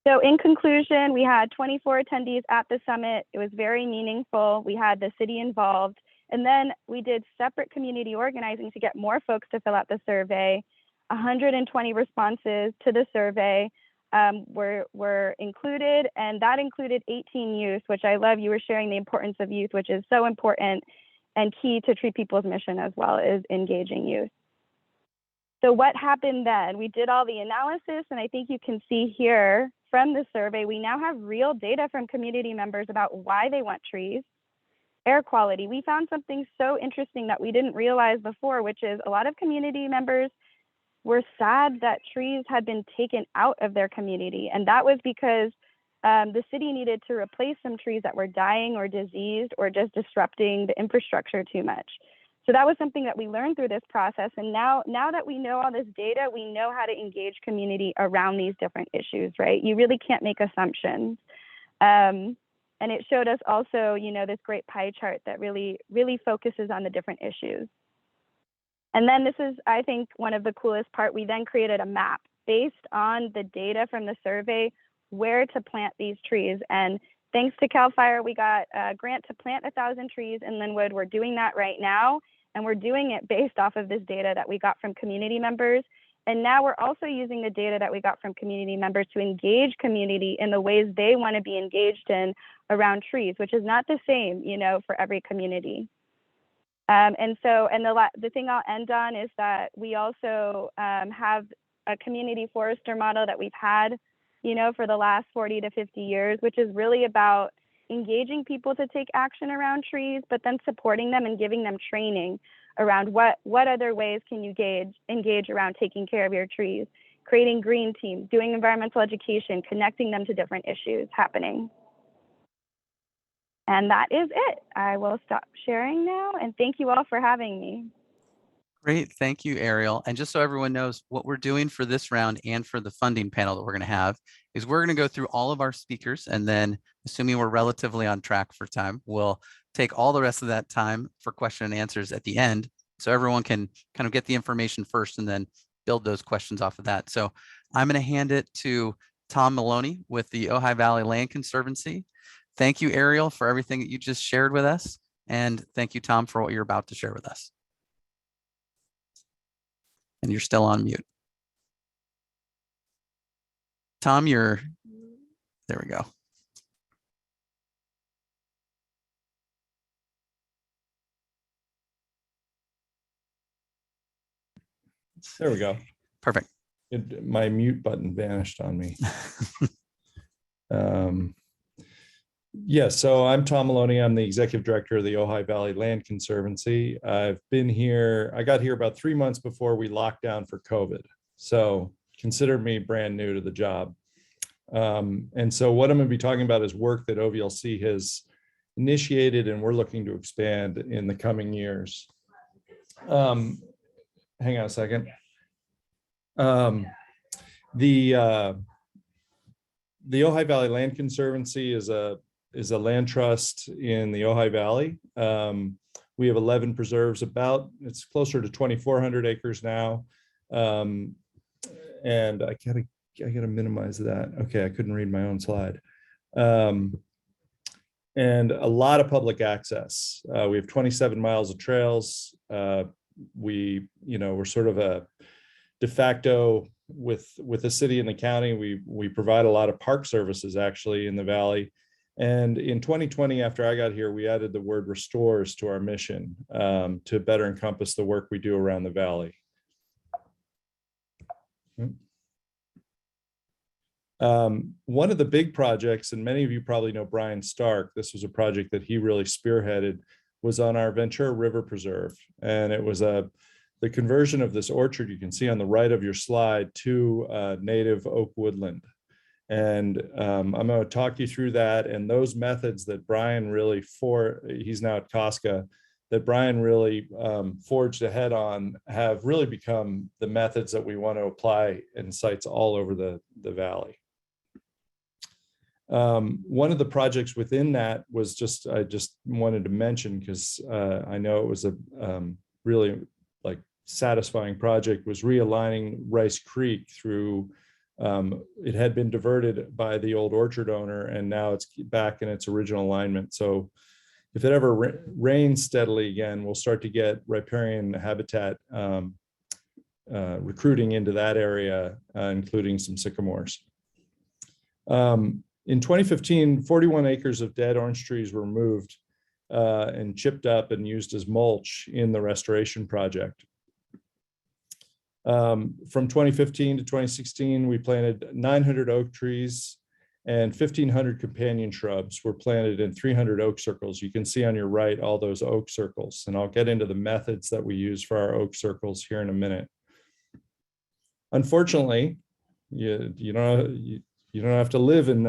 So in conclusion, we had 24 attendees at the summit. It was very meaningful. We had the city involved. And then we did separate community organizing to get more folks to fill out the survey. 120 responses to the survey were included, and that included 18 youth, which I love. You were sharing the importance of youth, which is so important and key to Tree People's mission as well, is engaging youth. So what happened then? We did all the analysis, and I think you can see here from the survey, we now have real data from community members about why they want trees. Air quality. We found something so interesting that we didn't realize before, which is a lot of community members were sad that trees had been taken out of their community. And that was because the city needed to replace some trees that were dying or diseased or just disrupting the infrastructure too much. So that was something that we learned through this process. And now that we know all this data, we know how to engage community around these different issues, right? You really can't make assumptions. And it showed us also, you know, this great pie chart that really focuses on the different issues. And then this is, I think, one of the coolest part. We then created a map based on the data from the survey, where to plant these trees. And thanks to CAL FIRE, we got a grant to plant 1,000 trees in Linwood. We're doing that right now. And we're doing it based off of this data that we got from community members. And now we're also using the data that we got from community members to engage community in the ways they want to be engaged in around trees, which is not the same, you know, for every community. And the thing I'll end on is that we also have a community forester model that we've had, you know, for the last 40 to 50 years, which is really about engaging people to take action around trees, but then supporting them and giving them training around what other ways can you engage around taking care of your trees, creating green teams, doing environmental education, connecting them to different issues happening. And that is it. I will stop sharing now, and thank you all for having me. Great, thank you, Ariel. And just so everyone knows, what we're doing for this round and for the funding panel that we're going to have is we're going to go through all of our speakers, and then assuming we're relatively on track for time, we'll take all the rest of that time for question and answers at the end, so everyone can kind of get the information first and then build those questions off of that. So I'm going to hand it to Tom Maloney with the Ojai Valley Land Conservancy. Thank you, Ariel, for everything that you just shared with us. And thank you, Tom, for what you're about to share with us. And you're still on mute. Tom, there we go. There we go. Perfect. My mute button vanished on me. Yeah, so I'm Tom Maloney. I'm the executive director of the Ojai Valley Land Conservancy. I've been here, I got here about 3 months before we locked down for COVID. So consider me brand new to the job. And so what I'm going to be talking about is work that OVLC has initiated and we're looking to expand in the coming years. Hang on a second. The Ojai Valley Land Conservancy is a land trust in the Ojai Valley. We have 11 preserves, it's closer to 2,400 acres now. And I gotta minimize that. Okay, I couldn't read my own slide. And a lot of public access. We have 27 miles of trails. We're sort of a de facto with the city and the county. We provide a lot of park services actually in the valley. And in 2020, after I got here, we added the word restores to our mission to better encompass the work we do around the valley. One of the big projects, and many of you probably know Brian Stark, this was a project that he really spearheaded, was on our Ventura River Preserve. And it was the conversion of this orchard you can see on the right of your slide to native oak woodland. And I'm going to talk you through that and those methods that Brian really he's now at Casca, that Brian really forged ahead on, have really become the methods that we want to apply in sites all over the valley. One of the projects within that was I just wanted to mention, because I know it was a really satisfying project, was realigning Rice Creek through, it had been diverted by the old orchard owner and now it's back in its original alignment. So if it ever rains steadily again, we'll start to get riparian habitat recruiting into that area, including some sycamores. In 2015, 41 acres of dead orange trees were removed and chipped up and used as mulch in the restoration project. From 2015 to 2016, we planted 900 oak trees and 1,500 companion shrubs were planted in 300 oak circles. You can see on your right all those oak circles, and I'll get into the methods that we use for our oak circles here in a minute. Unfortunately, you don't have to live in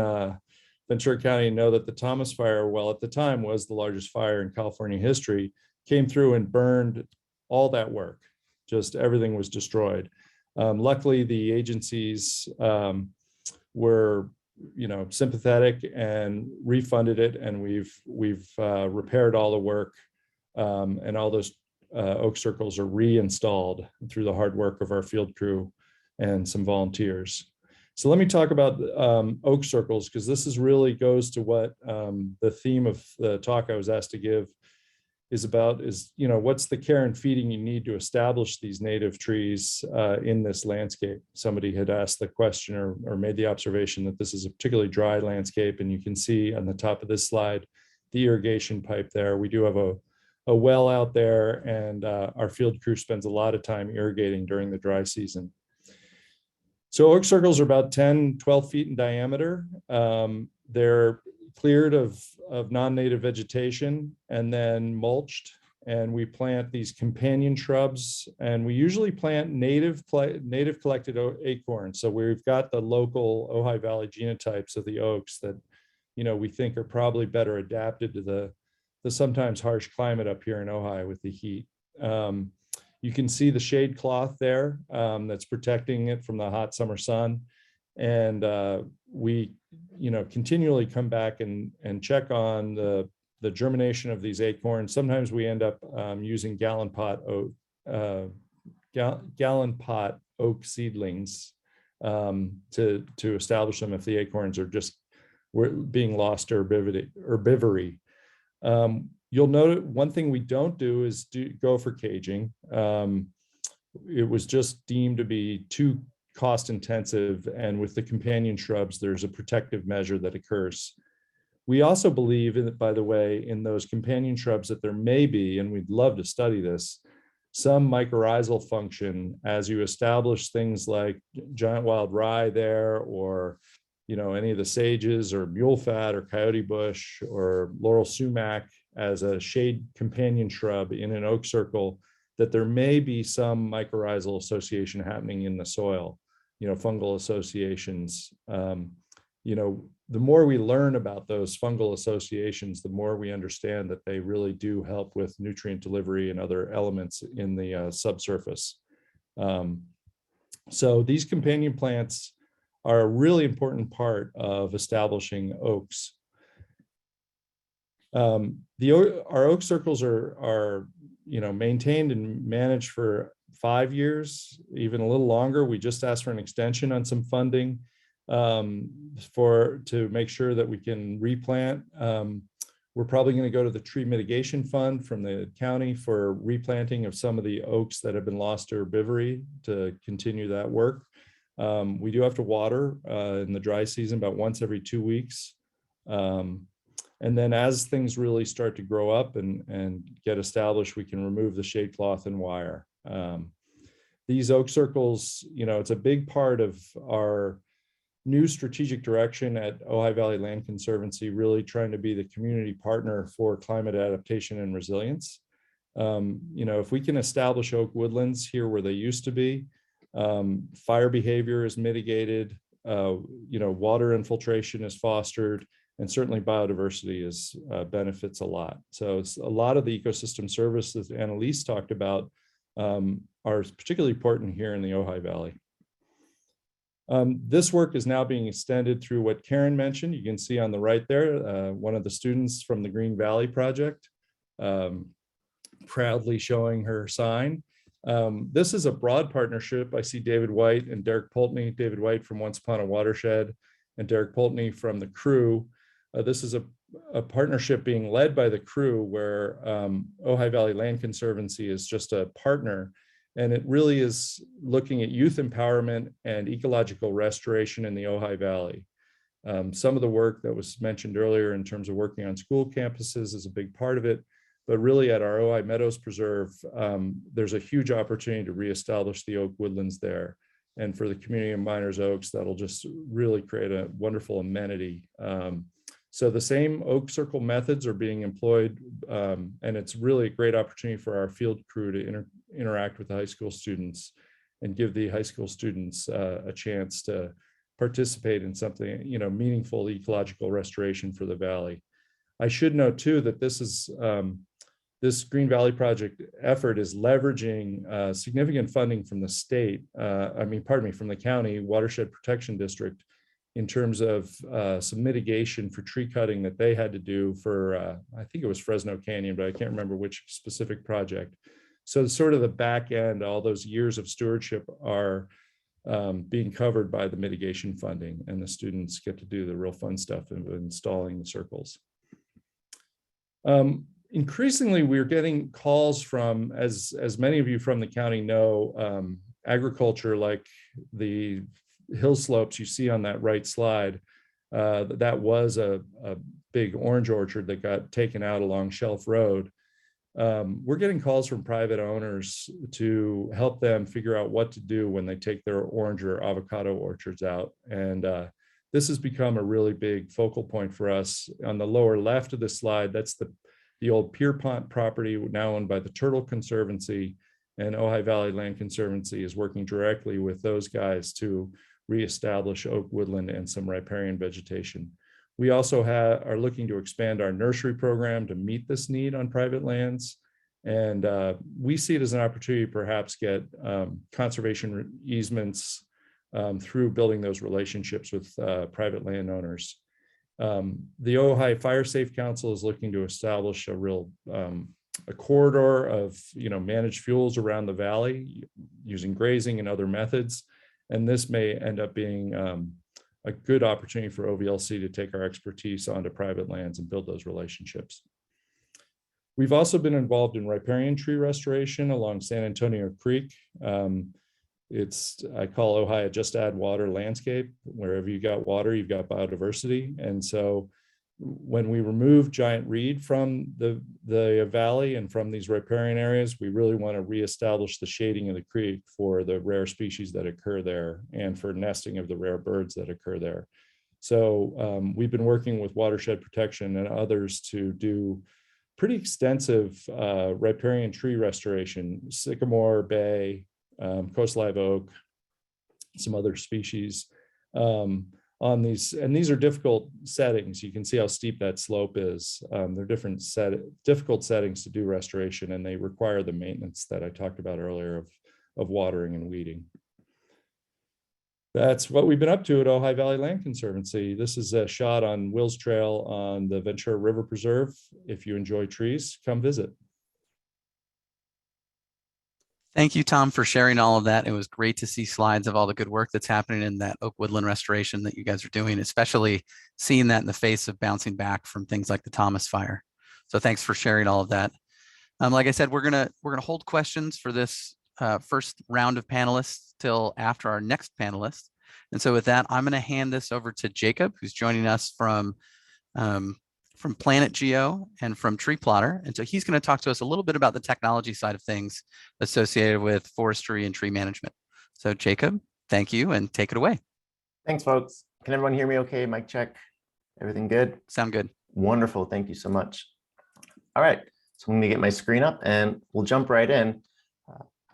Ventura County and know that the Thomas Fire, well, at the time was the largest fire in California history, came through and burned all that work. Just everything was destroyed. Luckily, the agencies were, sympathetic and refunded it, and we've repaired all the work, and all those oak circles are reinstalled through the hard work of our field crew and some volunteers. So let me talk about oak circles, because this really goes to what the theme of the talk I was asked to give is, you know, what's the care and feeding you need to establish these native trees in this landscape? Somebody had asked the question or made the observation that this is a particularly dry landscape, and you can see on the top of this slide the irrigation pipe there. We do have a well out there, and our field crew spends a lot of time irrigating during the dry season. So oak circles are about 10, 12 feet in diameter. They're cleared of non-native vegetation and then mulched, and we plant these companion shrubs, and we usually plant native collected acorns. So we've got the local Ojai Valley genotypes of the oaks that, you know, we think are probably better adapted to the sometimes harsh climate up here in Ojai with the heat. You can see the shade cloth there that's protecting it from the hot summer sun. And we, you know, continually come back and check on the germination of these acorns. Sometimes we end up using gallon pot oak seedlings to establish them if the acorns are just being lost to herbivory. You'll note one thing we don't do is go for caging. It was just deemed to be too cost intensive, and with the companion shrubs, there's a protective measure that occurs. We also believe in, by the way, in those companion shrubs that there may be, and we'd love to study this, some mycorrhizal function as you establish things like giant wild rye there, or, you know, any of the sages or mule fat or coyote bush or laurel sumac as a shade companion shrub in an oak circle, that there may be some mycorrhizal association happening in the soil, you know, fungal associations. You know, the more we learn about those fungal associations, the more we understand that they really do help with nutrient delivery and other elements in the subsurface. So these companion plants are a really important part of establishing oaks. Our oak circles are you know, maintained and managed for 5 years, even a little longer. We just asked for an extension on some funding to make sure that we can replant. We're probably going to go to the tree mitigation fund from the county for replanting of some of the oaks that have been lost to herbivory to continue that work. We do have to water in the dry season about once every 2 weeks. And then as things really start to grow up and get established, we can remove the shade cloth and wire. These oak circles, you know, it's a big part of our new strategic direction at Ojai Valley Land Conservancy, really trying to be the community partner for climate adaptation and resilience. You know, if we can establish oak woodlands here where they used to be, fire behavior is mitigated, you know, water infiltration is fostered, and certainly biodiversity is benefits a lot. So it's a lot of the ecosystem services that Annalise talked about are particularly important here in the Ojai Valley. This work is now being extended through what Karen mentioned. You can see on the right there, one of the students from the Green Valley Project, proudly showing her sign. This is a broad partnership. I see David White and Derek Pulteney, David White from Once Upon a Watershed and Derek Pulteney from the crew. This is a partnership being led by the crew where Ojai Valley Land Conservancy is just a partner. And it really is looking at youth empowerment and ecological restoration in the Ojai Valley. Some of the work that was mentioned earlier in terms of working on school campuses is a big part of it. But really at our Ojai Meadows Preserve, there's a huge opportunity to reestablish the oak woodlands there. And for the community of Miners Oaks, that'll just really create a wonderful amenity. So the same oak circle methods are being employed, and it's really a great opportunity for our field crew to interact with the high school students and give the high school students a chance to participate in something, you know, meaningful ecological restoration for the valley. I should note too that this is this Green Valley Project effort is leveraging significant funding from the state, from the county Watershed Protection District, in terms of some mitigation for tree cutting that they had to do for, I think it was Fresno Canyon, but I can't remember which specific project. So sort of the back end, all those years of stewardship are being covered by the mitigation funding, and the students get to do the real fun stuff of installing the circles. increasingly, we're getting calls from, as many of you from the county know, agriculture like the hill slopes you see on that right slide. That was a big orange orchard that got taken out along Shelf Road. We're getting calls from private owners to help them figure out what to do when they take their orange or avocado orchards out. And this has become a really big focal point for us. On the lower left of the slide, that's the old Pierpont property, now owned by the Turtle Conservancy, and Ojai Valley Land Conservancy is working directly with those guys to reestablish oak woodland and some riparian vegetation. We also are looking to expand our nursery program to meet this need on private lands. And we see it as an opportunity to perhaps get conservation easements through building those relationships with private landowners. The Ojai Fire Safe Council is looking to establish a real a corridor of managed fuels around the valley using grazing and other methods. And this may end up being a good opportunity for OVLC to take our expertise onto private lands and build those relationships. We've also been involved in riparian tree restoration along San Antonio Creek. I call Ojai a just add water landscape. Wherever you got water, you've got biodiversity. And so when we remove giant reed from the valley and from these riparian areas, we really want to reestablish the shading of the creek for the rare species that occur there and for nesting of the rare birds that occur there. So we've been working with Watershed Protection and others to do pretty extensive riparian tree restoration, sycamore, bay, coast live oak, some other species. On these, and these are difficult settings. You can see how steep that slope is. They're difficult settings to do restoration, and they require the maintenance that I talked about earlier of watering and weeding. That's what we've been up to at Ojai Valley Land Conservancy. This is a shot on Wills Trail on the Ventura River Preserve. If you enjoy trees, come visit. Thank you, Tom, for sharing all of that. It was great to see slides of all the good work that's happening in that oak woodland restoration that you guys are doing, especially seeing that in the face of bouncing back from things like the Thomas Fire. So thanks for sharing all of that. Like I said, we're gonna hold questions for this first round of panelists till after our next panelist. And so with that, I'm gonna hand this over to Jacob, who's joining us from Planet Geo and from Tree Plotter. And so he's going to talk to us a little bit about the technology side of things associated with forestry and tree management. So Jacob, thank you, and take it away. Thanks, folks. Can everyone hear me okay? Mic check. Everything good? Sound good. Wonderful. Thank you so much. All right. So I'm going to get my screen up and we'll jump right in.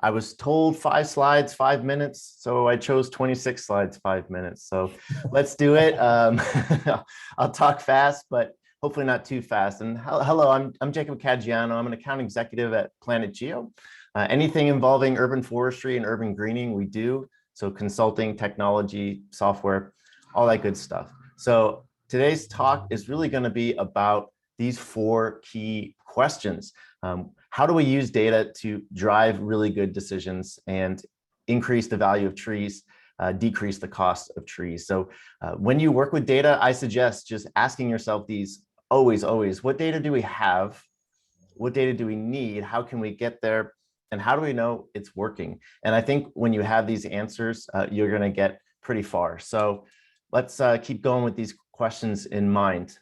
I was told 5 slides, 5 minutes. So I chose 26 slides, 5 minutes. So let's do it. I'll talk fast, but hopefully not too fast. And hello, I'm Jacob Caggiano. I'm an account executive at Planet Geo. Anything involving urban forestry and urban greening, we do. So consulting, technology, software, all that good stuff. So today's talk is really going to be about these 4 key questions. How do we use data to drive really good decisions and increase the value of trees, decrease the cost of trees? So when you work with data, I suggest just asking yourself these always, what data do we have? What data do we need? How can we get there? And how do we know it's working? And I think when you have these answers, you're going to get pretty far. So let's keep going with these questions in mind.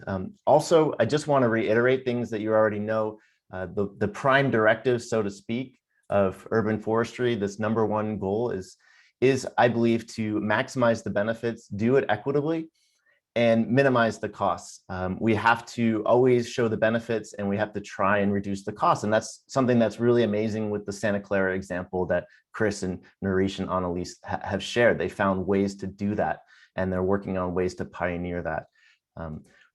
Also, I just want to reiterate things that you already know. The prime directive, so to speak, of urban forestry, this #1 goal is, I believe, to maximize the benefits, do it equitably, and minimize the costs. We have to always show the benefits and we have to try and reduce the costs. And that's something that's really amazing with the Santa Clara example that Chris and Naresh and Annalise have shared. They found ways to do that and they're working on ways to pioneer that.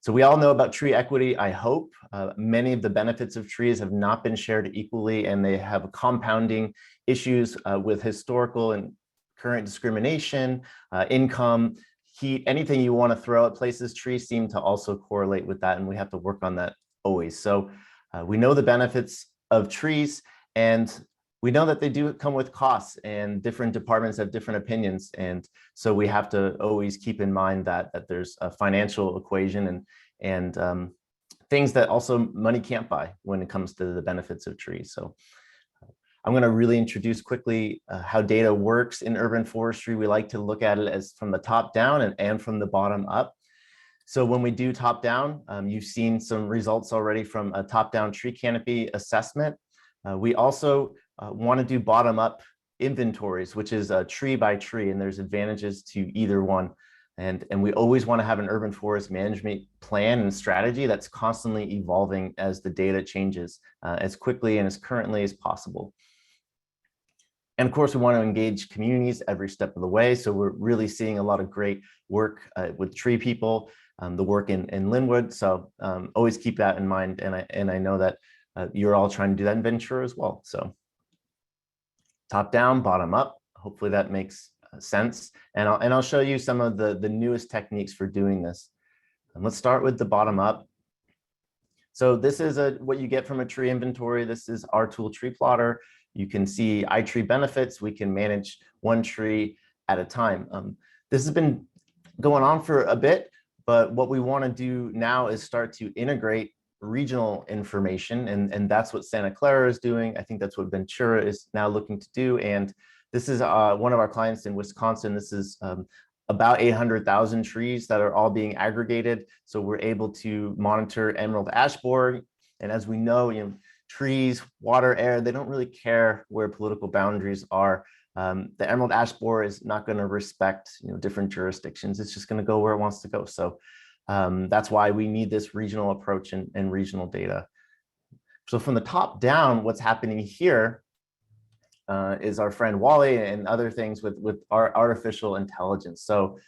So we all know about tree equity, I hope. Many of the benefits of trees have not been shared equally and they have compounding issues with historical and current discrimination, income, heat, anything you want to throw at places. Trees seem to also correlate with that, and we have to work on that always. So we know the benefits of trees, and we know that they do come with costs, and different departments have different opinions. And so we have to always keep in mind that there's a financial equation and things that also money can't buy when it comes to the benefits of trees. So I'm going to really introduce quickly how data works in urban forestry. We like to look at it as from the top down and from the bottom up. So when we do top down, you've seen some results already from a top down tree canopy assessment. We also want to do bottom up inventories, which is tree by tree, and there's advantages to either one. And we always want to have an urban forest management plan and strategy that's constantly evolving as the data changes as quickly and as currently as possible. And of course, we want to engage communities every step of the way. So we're really seeing a lot of great work with tree people, the work in Linwood. So always keep that in mind. And I know that you're all trying to do that in Ventura as well. So top down, bottom up. Hopefully that makes sense. And I'll show you some of the newest techniques for doing this. And let's start with the bottom up. So this is what you get from a tree inventory. This is our tool tree plotter. You can see iTree benefits. We can manage one tree at a time. This has been going on for a bit, but what we want to do now is start to integrate regional information, and that's what Santa Clara is doing. I think that's what Ventura is now looking to do. And this is one of our clients in Wisconsin. This is about 800,000 trees that are all being aggregated. So we're able to monitor emerald ash borer. And as we know, trees, water, air, they don't really care where political boundaries are. The emerald ash borer is not going to respect different jurisdictions. It's just going to go where it wants to go. So that's why we need this regional approach and regional data. So from the top down, what's happening here is our friend Wally and other things with our artificial intelligence. So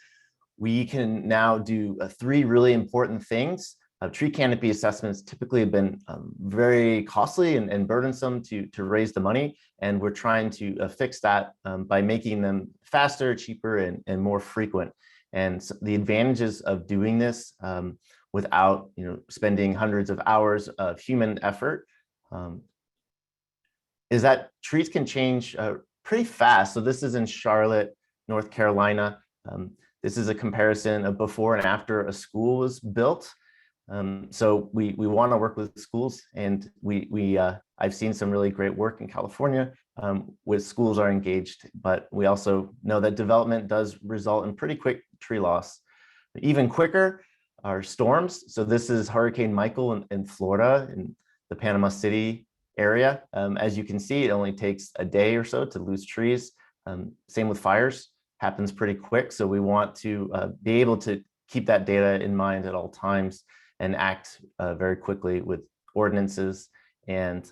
we can now do 3 really important things. Tree canopy assessments typically have been very costly and burdensome to raise the money. And we're trying to fix that by making them faster, cheaper, and more frequent. And so the advantages of doing this without spending hundreds of hours of human effort is that trees can change pretty fast. So this is in Charlotte, North Carolina. This is a comparison of before and after a school was built. So we want to work with schools, and I've seen some really great work in California with schools are engaged, but we also know that development does result in pretty quick tree loss. Even quicker are storms. So this is Hurricane Michael in Florida, in the Panama City area. As you can see, it only takes a day or so to lose trees. Same with fires, happens pretty quick. So we want to be able to keep that data in mind at all times and act very quickly with ordinances and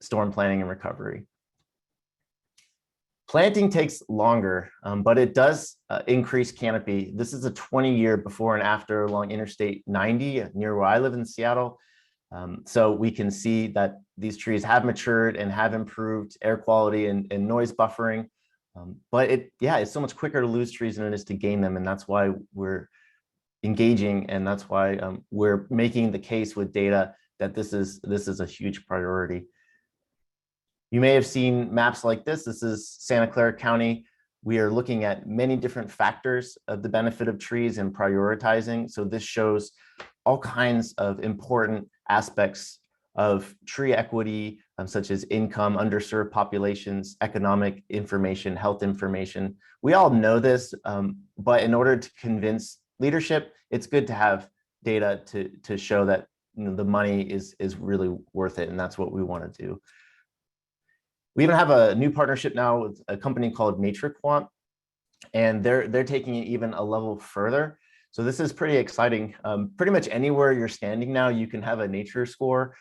storm planning and recovery. Planting takes longer, but it does increase canopy. This is a 20-year before and after along Interstate 90 near where I live in Seattle. So we can see that these trees have matured and have improved air quality and noise buffering. But it's so much quicker to lose trees than it is to gain them. And that's why we're engaging, and that's why we're making the case with data that this is a huge priority. You may have seen maps like this. This is Santa Clara County. We are looking at many different factors of the benefit of trees and prioritizing. So this shows all kinds of important aspects of tree equity, such as income, underserved populations, economic information, health information. We all know this, but in order to convince leadership, it's good to have data to show that the money is really worth it, and that's what we want to do. We even have a new partnership now with a company called MatriQuant, and they're taking it even a level further. So this is pretty exciting. Pretty much anywhere you're standing now, you can have a nature score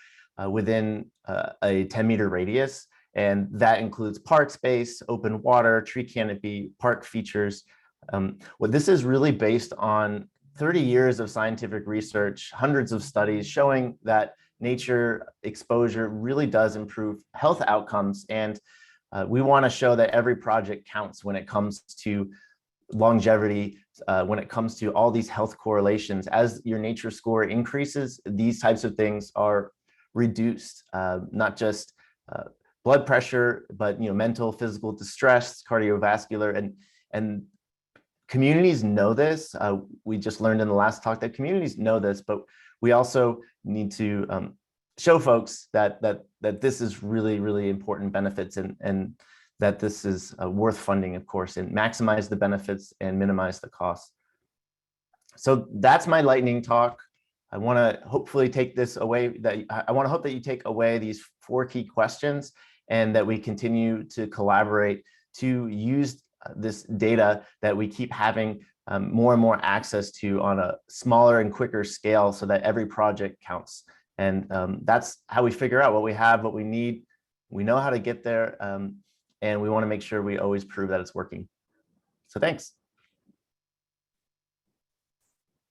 within a 10-meter radius, and that includes park space, open water, tree canopy, park features. Well, this is really based on 30 years of scientific research, hundreds of studies showing that nature exposure really does improve health outcomes. And we want to show that every project counts when it comes to longevity, when it comes to all these health correlations. As your nature score increases, these types of things are reduced, not just blood pressure, but mental, physical distress, cardiovascular, and communities know this. We just learned in the last talk that communities know this, but we also need to show folks that this is really, really important benefits, and that this is worth funding, of course, and maximize the benefits and minimize the costs. So that's my lightning talk. I want to hopefully take this away, I want to hope that you take away these 4 key questions, and that we continue to collaborate to use this data that we keep having more and more access to on a smaller and quicker scale, so that every project counts. And that's how we figure out what we have, what we need. We know how to get there, and we want to make sure we always prove that it's working. So thanks.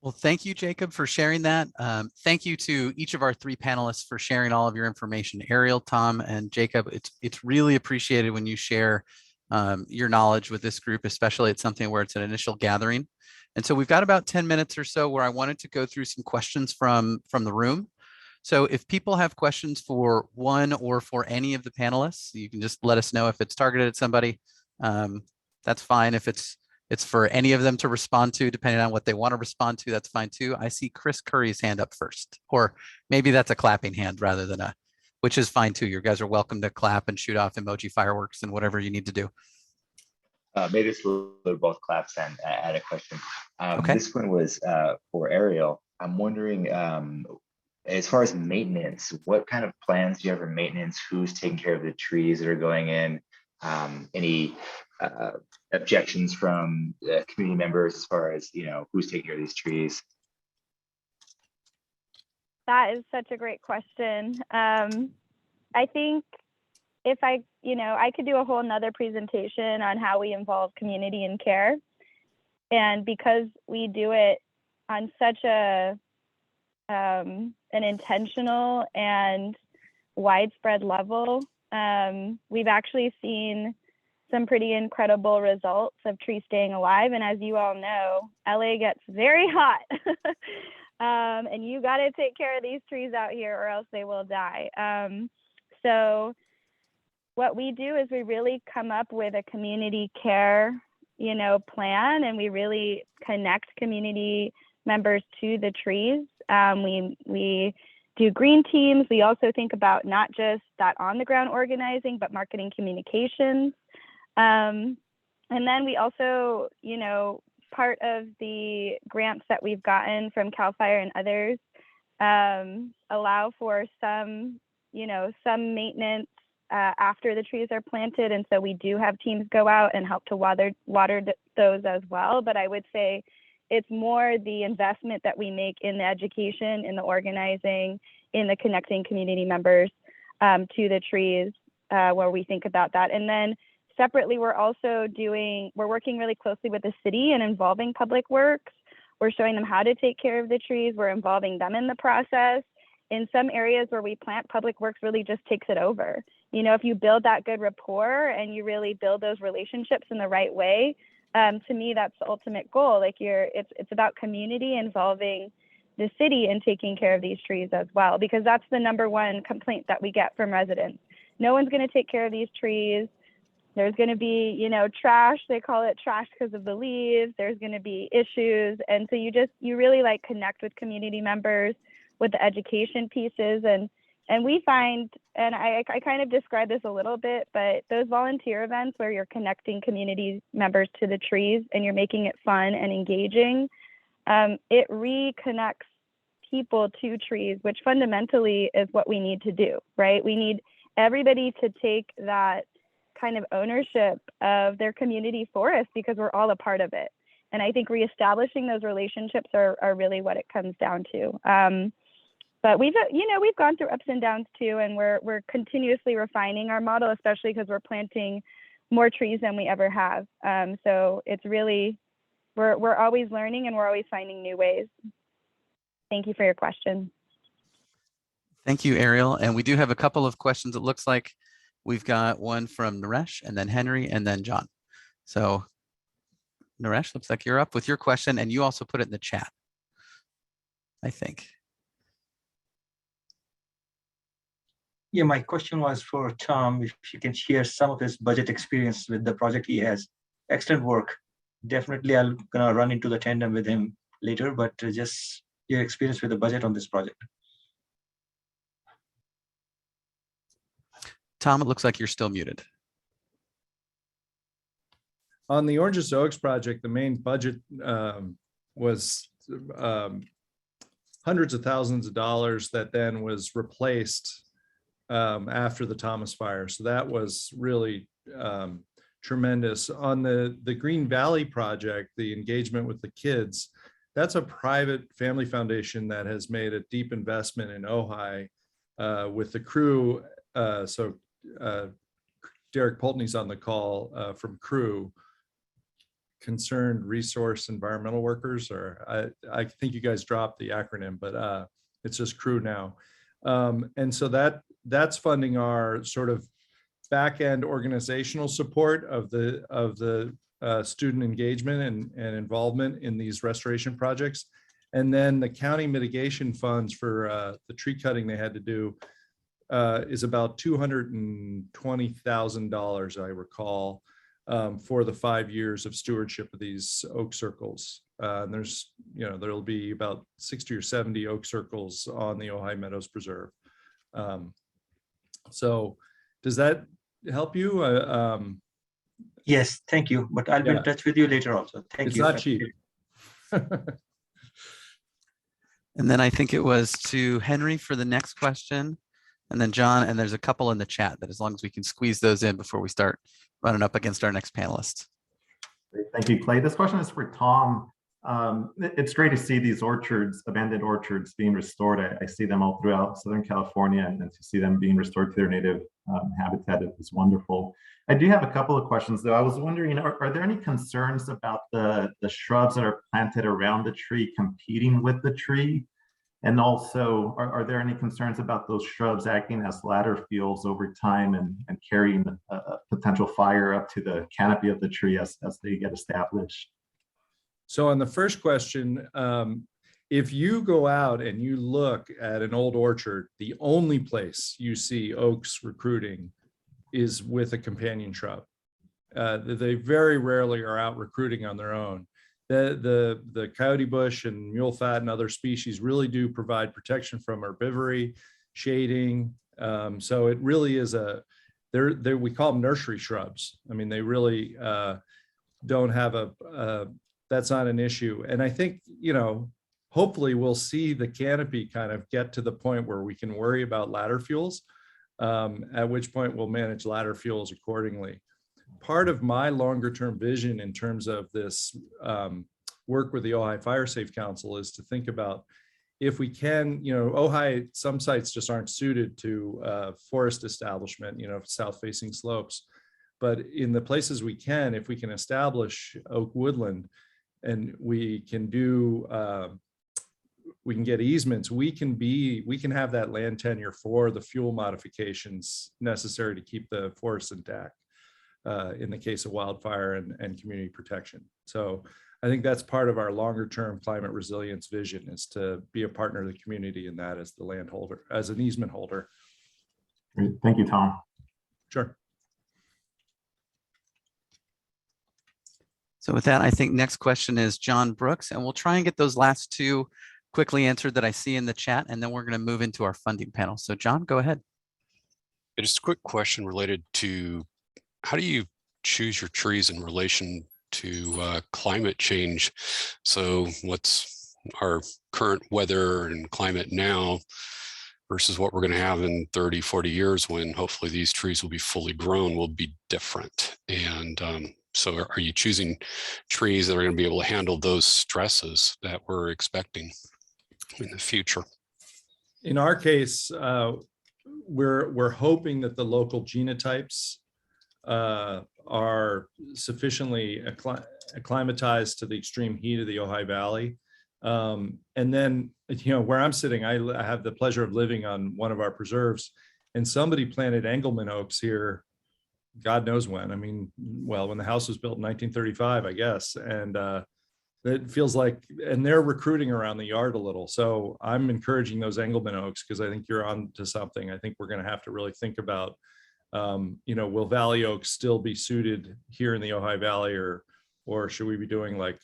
Well, thank you, Jacob, for sharing that. Thank you to each of our 3 panelists for sharing all of your information. Ariel, Tom, and Jacob, it's really appreciated when you share your knowledge with this group, especially it's something where it's an initial gathering. And so we've got about 10 minutes or so where I wanted to go through some questions from the room. So if people have questions for one or for any of the panelists, you can just let us know if it's targeted at somebody. That's fine. If it's for any of them to respond to, depending on what they want to respond to, that's fine too. I see Chris Curry's hand up first, or maybe that's a clapping hand rather than a, which is fine too. You guys are welcome to clap and shoot off emoji fireworks and whatever you need to do. Maybe it's both claps and add a question. Okay. This one was for Ariel. I'm wondering, as far as maintenance, what kind of plans do you have for maintenance? Who's taking care of the trees that are going in? Any objections from community members as far as, who's taking care of these trees? That is such a great question. I think if I could do a whole nother presentation on how we involve community in care. And because we do it on such an intentional and widespread level, we've actually seen some pretty incredible results of trees staying alive. And as you all know, LA gets very hot. And you got to take care of these trees out here or else they will die. So what we do is we really come up with a community care, plan, and we really connect community members to the trees. We do green teams. We also think about not just that on the ground organizing, but marketing communications. And then we also, part of the grants that we've gotten from CAL FIRE and others allow for some maintenance after the trees are planted. And so we do have teams go out and help to water those as well. But I would say it's more the investment that we make in the education, in the organizing, in the connecting community members to the trees where we think about that. And then separately, we're working really closely with the city and involving public works. We're showing them how to take care of the trees. We're involving them in the process. In some areas where we plant, public works really just takes it over. If you build that good rapport and you really build those relationships in the right way, to me, that's the ultimate goal. It's about community involving the city and taking care of these trees as well, because that's the #1 complaint that we get from residents. No one's going to take care of these trees. There's going to be, trash. They call it trash because of the leaves. There's going to be issues. And so you really connect with community members with the education pieces. And we find, and I kind of describe this a little bit, but those volunteer events where you're connecting community members to the trees and you're making it fun and engaging, it reconnects people to trees, which fundamentally is what we need to do, right? We need everybody to take that kind of ownership of their community forest because we're all a part of it. And I think reestablishing those relationships are really what it comes down to. But we've gone through ups and downs too, and we're continuously refining our model, especially because we're planting more trees than we ever have. So it's really, we're always learning and we're always finding new ways. Thank you for your question. Thank you, Ariel. And we do have a couple of questions. It looks like we've got one from Naresh and then Henry and then John. So Naresh, looks like you're up with your question, and you also put it in the chat, I think. Yeah, my question was for Tom, if you can share some of his budget experience with the project he has. Excellent work. Definitely, I'm gonna run into the tandem with him later, but just your experience with the budget on this project. Tom, it looks like you're still muted. On the Oranges to Oaks project, the main budget was hundreds of thousands of dollars that then was replaced after the Thomas fire. So that was really tremendous. On the Green Valley project, the engagement with the kids, that's a private family foundation that has made a deep investment in Ojai with the crew. So Derek Pulteney's on the call from crew. Concerned Resource Environmental Workers, or I think you guys dropped the acronym, but it's just crew now. And so that's funding our sort of back-end organizational support of the student engagement and involvement in these restoration projects. And then the county mitigation funds for the tree cutting they had to do is about $220,000, I recall, for the 5 years of stewardship of these oak circles. And there's, there'll be about 60 or 70 oak circles on the Ojai Meadows Preserve. So does that help you? Yes, thank you. But I'll be in touch with you later also. Thank you. It's not cheap. And then I think it was to Henry for the next question. And then John, and there's a couple in the chat that as long as we can squeeze those in before we start running up against our next panelist. Great. Thank you, Clay. This question is for Tom. It's great to see these orchards, abandoned orchards being restored. I see them all throughout Southern California, and to see them being restored to their native habitat is wonderful. I do have a couple of questions though. I was wondering, are there any concerns about the shrubs that are planted around the tree competing with the tree? And also, are there any concerns about those shrubs acting as ladder fuels over time and carrying a potential fire up to the canopy of the tree as they get established? So on the first question, if you go out and you look at an old orchard, the only place you see oaks recruiting is with a companion shrub. They very rarely are out recruiting on their own. The coyote bush and mule fat and other species really do provide protection from herbivory, shading. So it really is we call them nursery shrubs. I mean, they really don't have that's not an issue. And I think, hopefully we'll see the canopy kind of get to the point where we can worry about ladder fuels, at which point we'll manage ladder fuels accordingly. Part of my longer term vision in terms of this work with the Ojai Fire Safe Council is to think about if we can, Ojai, some sites just aren't suited to forest establishment, south facing slopes. But in the places we can, if we can establish oak woodland and we can do, we can get easements, we can have that land tenure for the fuel modifications necessary to keep the forest intact. In the case of wildfire and community protection. So I think that's part of our longer term climate resilience vision, is to be a partner of the community in that as the land holder, as an easement holder. Great. Thank you, Tom. Sure. So with that, I think next question is John Brooks, and we'll try and get those last two quickly answered that I see in the chat, and then we're going to move into our funding panel. So John, go ahead. Just a quick question related to how do you choose your trees in relation to climate change? So what's our current weather and climate now versus what we're going to have in 30, 40 years when hopefully these trees will be fully grown will be different. And so are you choosing trees that are going to be able to handle those stresses that we're expecting in the future? In our case, we're hoping that the local genotypes are sufficiently acclimatized to the extreme heat of the Ojai Valley. And then, where I'm sitting, I have the pleasure of living on one of our preserves, and somebody planted Engelmann oaks here, God knows when. I mean, well, when the house was built in 1935, I guess. And it feels like, and they're recruiting around the yard a little. So I'm encouraging those Engelmann oaks because I think you're on to something. I think we're going to have to really think about, will valley oaks still be suited here in the Ojai Valley, or Or should we be doing like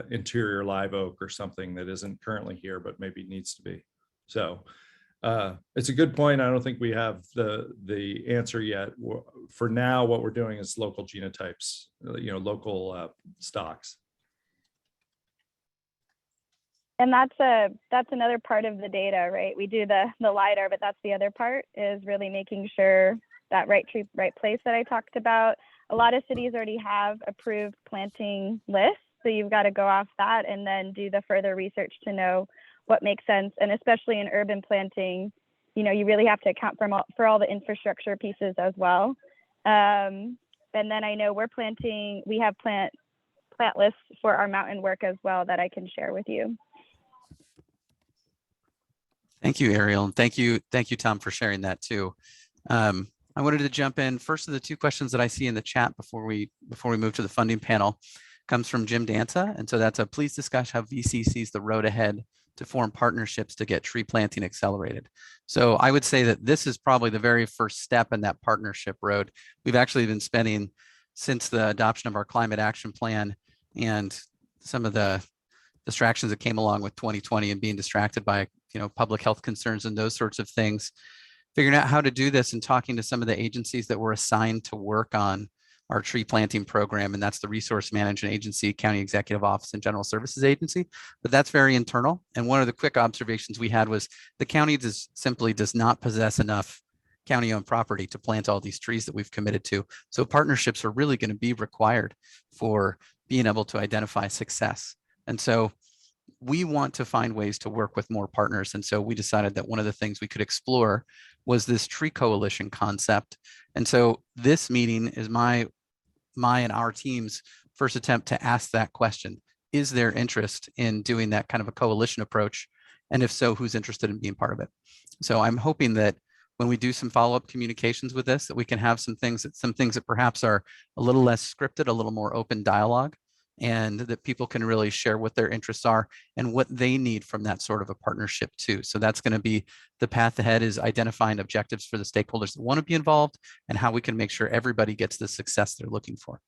interior live oak or something that isn't currently here, but maybe needs to be? So it's a good point. I don't think we have the answer yet. For now, what we're doing is local genotypes, local stocks. And that's another part of the data, right? We do the LiDAR, but that's the other part, is really making sure that right tree, right place that I talked about. A lot of cities already have approved planting lists, so you've got to go off that and then do the further research to know what makes sense. And especially in urban planting, you really have to account for all the infrastructure pieces as well. And then I know we have plant lists for our mountain work as well that I can share with you. Thank you, Ariel, and thank you, Tom, for sharing that too. I wanted to jump in. First of the two questions that I see in the chat before we move to the funding panel comes from Jim Danza, and so that's please discuss how VC sees the road ahead to form partnerships to get tree planting accelerated. So I would say that this is probably the very first step in that partnership road. We've actually been spending, since the adoption of our climate action plan and some of the distractions that came along with 2020 and being distracted by public health concerns and those sorts of things, figuring out how to do this and talking to some of the agencies that were assigned to work on our tree planting program, and that's the Resource Management Agency, County Executive Office, and General Services Agency. But that's very internal. And one of the quick observations we had was the county simply does not possess enough county-owned property to plant all these trees that we've committed to. So partnerships are really going to be required for being able to identify success. And so we want to find ways to work with more partners. And so we decided that one of the things we could explore was this tree coalition concept. And so this meeting is my and our team's first attempt to ask that question. Is there interest in doing that kind of a coalition approach? And if so, who's interested in being part of it? So I'm hoping that when we do some follow-up communications with this, that we can have some things that perhaps are a little less scripted, a little more open dialogue, and that people can really share what their interests are and what they need from that sort of a partnership too. So that's going to be the path ahead, is identifying objectives for the stakeholders that want to be involved and how we can make sure everybody gets the success they're looking for.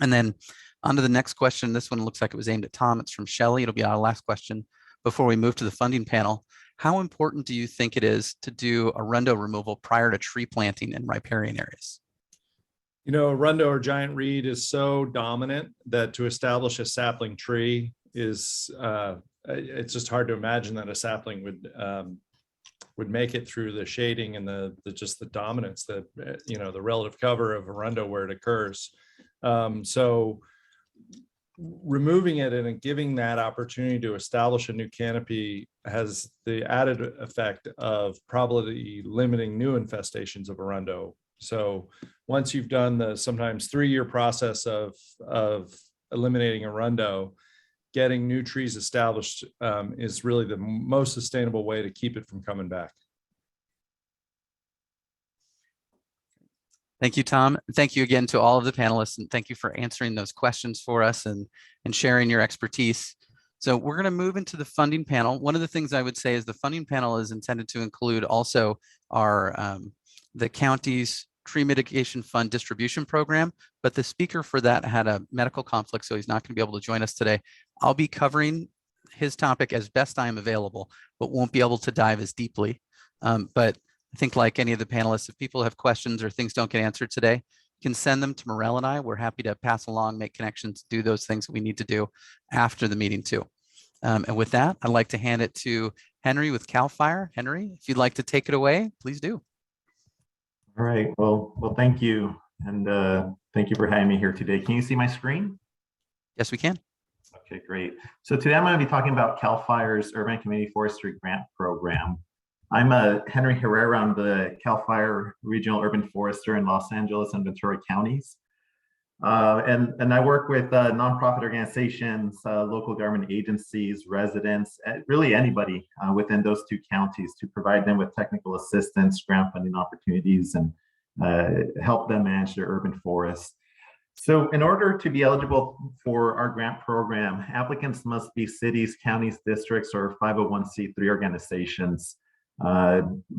And then on to the next question. This one looks like it was aimed at Tom. It's from Shelley. It'll be our last question before we move to the funding panel. How important do you think it is to do arundo removal prior to tree planting in riparian areas? Arundo or giant reed is so dominant that to establish a sapling tree is, it's just hard to imagine that a sapling would make it through the shading and just the dominance, that the relative cover of arundo where it occurs. So removing it and giving that opportunity to establish a new canopy has the added effect of probably limiting new infestations of arundo. So once you've done the sometimes 3-year process of eliminating arundo, getting new trees established is really the most sustainable way to keep it from coming back. Thank you, Tom. Thank you again to all of the panelists, and thank you for answering those questions for us and sharing your expertise. So we're going to move into the funding panel. One of the things I would say is the funding panel is intended to include also our the county's tree mitigation fund distribution program, but the speaker for that had a medical conflict, so he's not going to be able to join us today. I'll be covering his topic as best I am available, but won't be able to dive as deeply. But I think, like any of the panelists, if people have questions or things don't get answered today, you can send them to Morel and I. We're happy to pass along, make connections, do those things that we need to do after the meeting too. And with that, I'd like to hand it to Henry with CAL FIRE. Henry, if you'd like to take it away, please do. All right. Well, thank you. And thank you for having me here today. Can you see my screen? Yes, we can. Okay, great. So today I'm going to be talking about CAL FIRE's Urban Community Forestry Grant Program. I'm Henry Herrera. I'm the CAL FIRE Regional Urban Forester in Los Angeles and Ventura counties. And I work with nonprofit organizations, local government agencies, residents, really anybody within those 2 counties to provide them with technical assistance, grant funding opportunities, and help them manage their urban forests. So in order to be eligible for our grant program, applicants must be cities, counties, districts, or 501c3 organizations.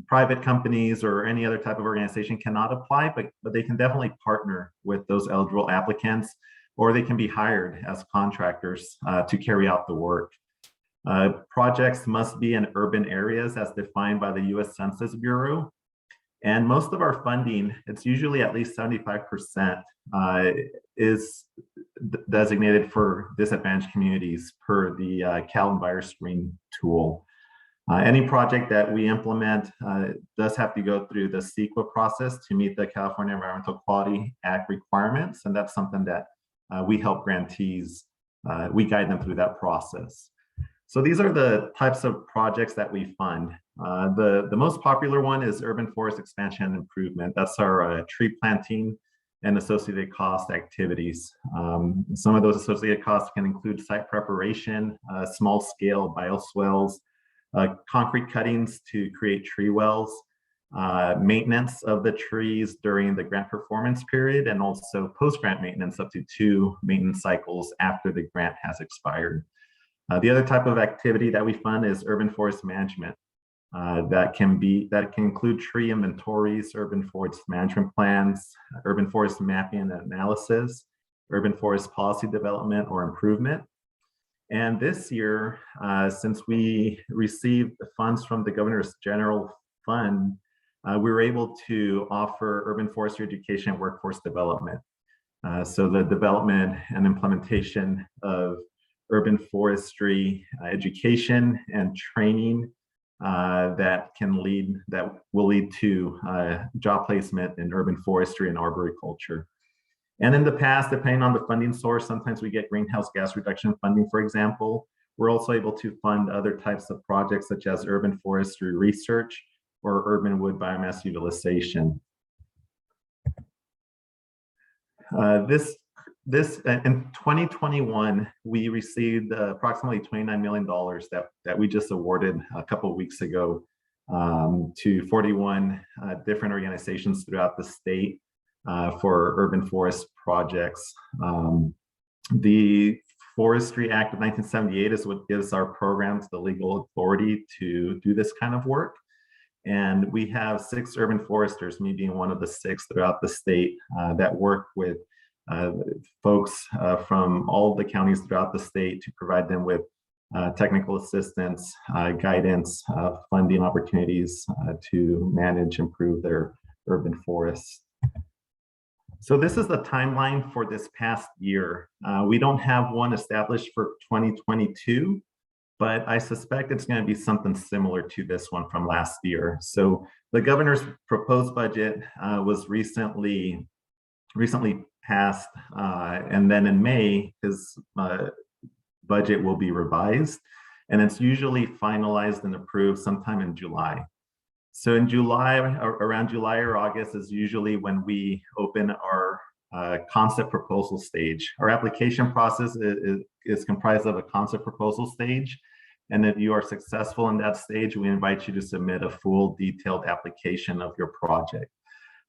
Private companies or any other type of organization cannot apply, but they can definitely partner with those eligible applicants. or they can be hired as contractors to carry out the work. Projects must be in urban areas as defined by the US Census Bureau. And most of our funding, it's usually at least 75%, is designated for disadvantaged communities per the Cal EnviroScreen tool. Any project that we implement does have to go through the CEQA process to meet the California Environmental Quality Act requirements. And that's something that we help grantees, we guide them through that process. So these are the types of projects that we fund. The most popular one is urban forest expansion and improvement. That's our tree planting and associated cost activities. Some of those associated costs can include site preparation, small scale bioswales, concrete cuttings to create tree wells, maintenance of the trees during the grant performance period, and also post-grant maintenance up to 2 maintenance cycles after the grant has expired. The other type of activity that we fund is urban forest management. That can include tree inventories, urban forest management plans, urban forest mapping and analysis, urban forest policy development or improvement. And this year, since we received the funds from the Governor's General Fund, we were able to offer urban forestry education and workforce development. So the development and implementation of urban forestry education and training that will lead to job placement in urban forestry and arboriculture. And in the past, depending on the funding source, sometimes we get greenhouse gas reduction funding, for example. We're also able to fund other types of projects such as urban forestry research or urban wood biomass utilization. In 2021, we received approximately $29 million that we just awarded a couple of weeks ago to 41 different organizations throughout the state for urban forest projects. The Forestry Act of 1978 is what gives our programs the legal authority to do this kind of work. And we have 6 urban foresters, me being one of the 6 throughout the state that work with folks from all of the counties throughout the state to provide them with technical assistance, guidance, funding opportunities to manage, improve their urban forests. So this is the timeline for this past year. We don't have one established for 2022, but I suspect it's going to be something similar to this one from last year. So the governor's proposed budget was recently passed, and then in May, his budget will be revised, and it's usually finalized and approved sometime in July. So in July, around July or August is usually when we open our concept proposal stage. Our application process is comprised of a concept proposal stage. And if you are successful in that stage, we invite you to submit a full detailed application of your project.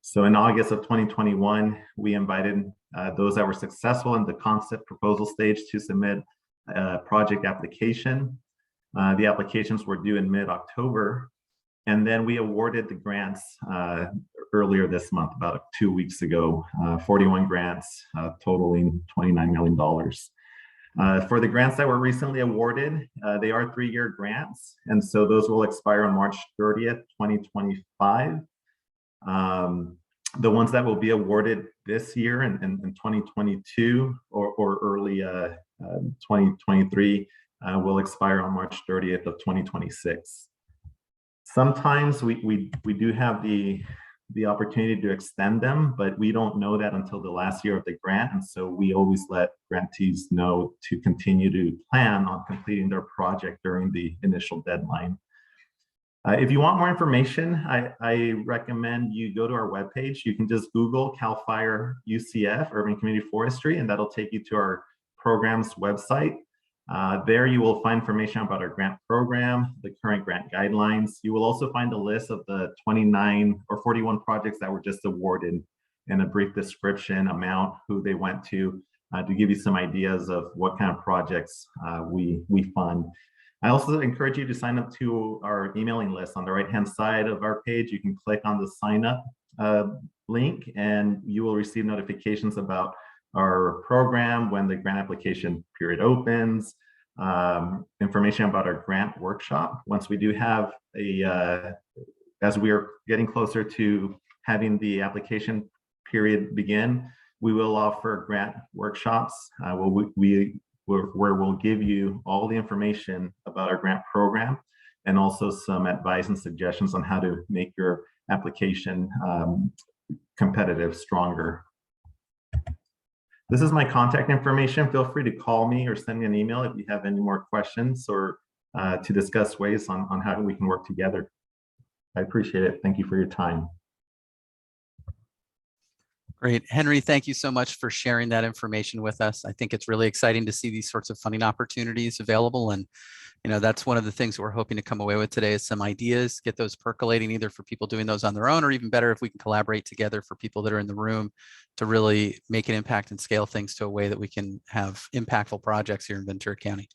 So in August of 2021, we invited those that were successful in the concept proposal stage to submit a project application. The applications were due in mid-October. And then we awarded the grants earlier this month, about 2 weeks ago, 41 grants totaling $29 million. For the grants that were recently awarded, they are 3-year grants. And so those will expire on March 30th, 2025. The ones that will be awarded this year in 2022 or early 2023 will expire on March 30th of 2026. Sometimes we do have the opportunity to extend them, but we don't know that until the last year of the grant. And so we always let grantees know to continue to plan on completing their project during the initial deadline. If you want more information, I recommend you go to our webpage. You can just Google CAL FIRE UCF, Urban Community Forestry, and that'll take you to our program's website. There you will find information about our grant program, the current grant guidelines. You will also find a list of the 29 or 41 projects that were just awarded and a brief description, amount, who they went to give you some ideas of what kind of projects we fund. I also encourage you to sign up to our emailing list. On the right-hand side of our page, you can click on the sign up link and you will receive notifications about our program when the grant application period opens, information about our grant workshop. Once we do have as we are getting closer to having the application period begin, we will offer grant workshops where we'll give you all the information about our grant program and also some advice and suggestions on how to make your application competitive, stronger. This is my contact information. Feel free to call me or send me an email if you have any more questions or to discuss ways on how we can work together. I appreciate it. Thank you for your time. Great. Henry, thank you so much for sharing that information with us. I think it's really exciting to see these sorts of funding opportunities available. And, you know, that's one of the things that we're hoping to come away with today is some ideas, get those percolating either for people doing those on their own, or even better, if we can collaborate together for people that are in the room to really make an impact and scale things to a way that we can have impactful projects here in Ventura County.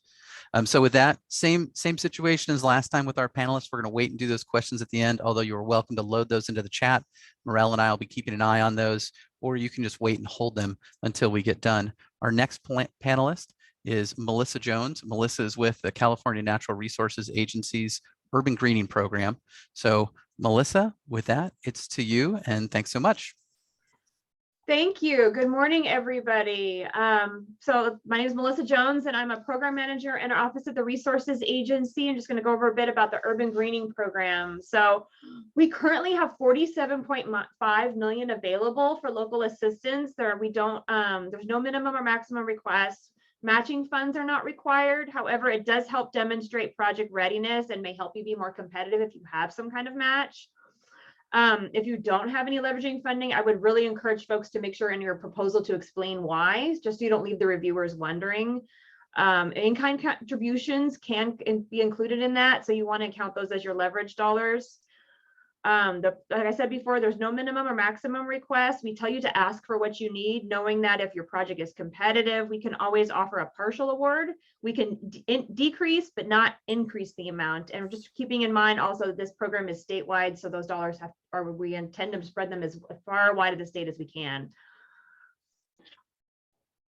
So with that, same situation as last time with our panelists. We're going to wait and do those questions at the end, although you're welcome to load those into the chat. Morel and I will be keeping an eye on those, or you can just wait and hold them until we get done. Our next panelist is Melissa Jones. Melissa is with the California Natural Resources Agency's Urban Greening Program. So Melissa, with that, it's to you, and thanks so much. Thank you. Good morning, everybody. So my name is Melissa Jones, and I'm a program manager in our Office of the Resources Agency. I'm just going to go over a bit about the Urban Greening Program. So we currently have $47.5 million available for local assistance. There's no minimum or maximum request. Matching funds are not required. However, it does help demonstrate project readiness and may help you be more competitive if you have some kind of match. If you don't have any leveraging funding, I would really encourage folks to make sure in your proposal to explain why, just so you don't leave the reviewers wondering. In-kind contributions can be included in that, so you want to count those as your leverage dollars. Like I said before, there's no minimum or maximum request. We tell you to ask for what you need, knowing that if your project is competitive, we can always offer a partial award. We can decrease, but not increase the amount. And just keeping in mind also that this program is statewide, so those dollars we intend to spread them as far wide of the state as we can.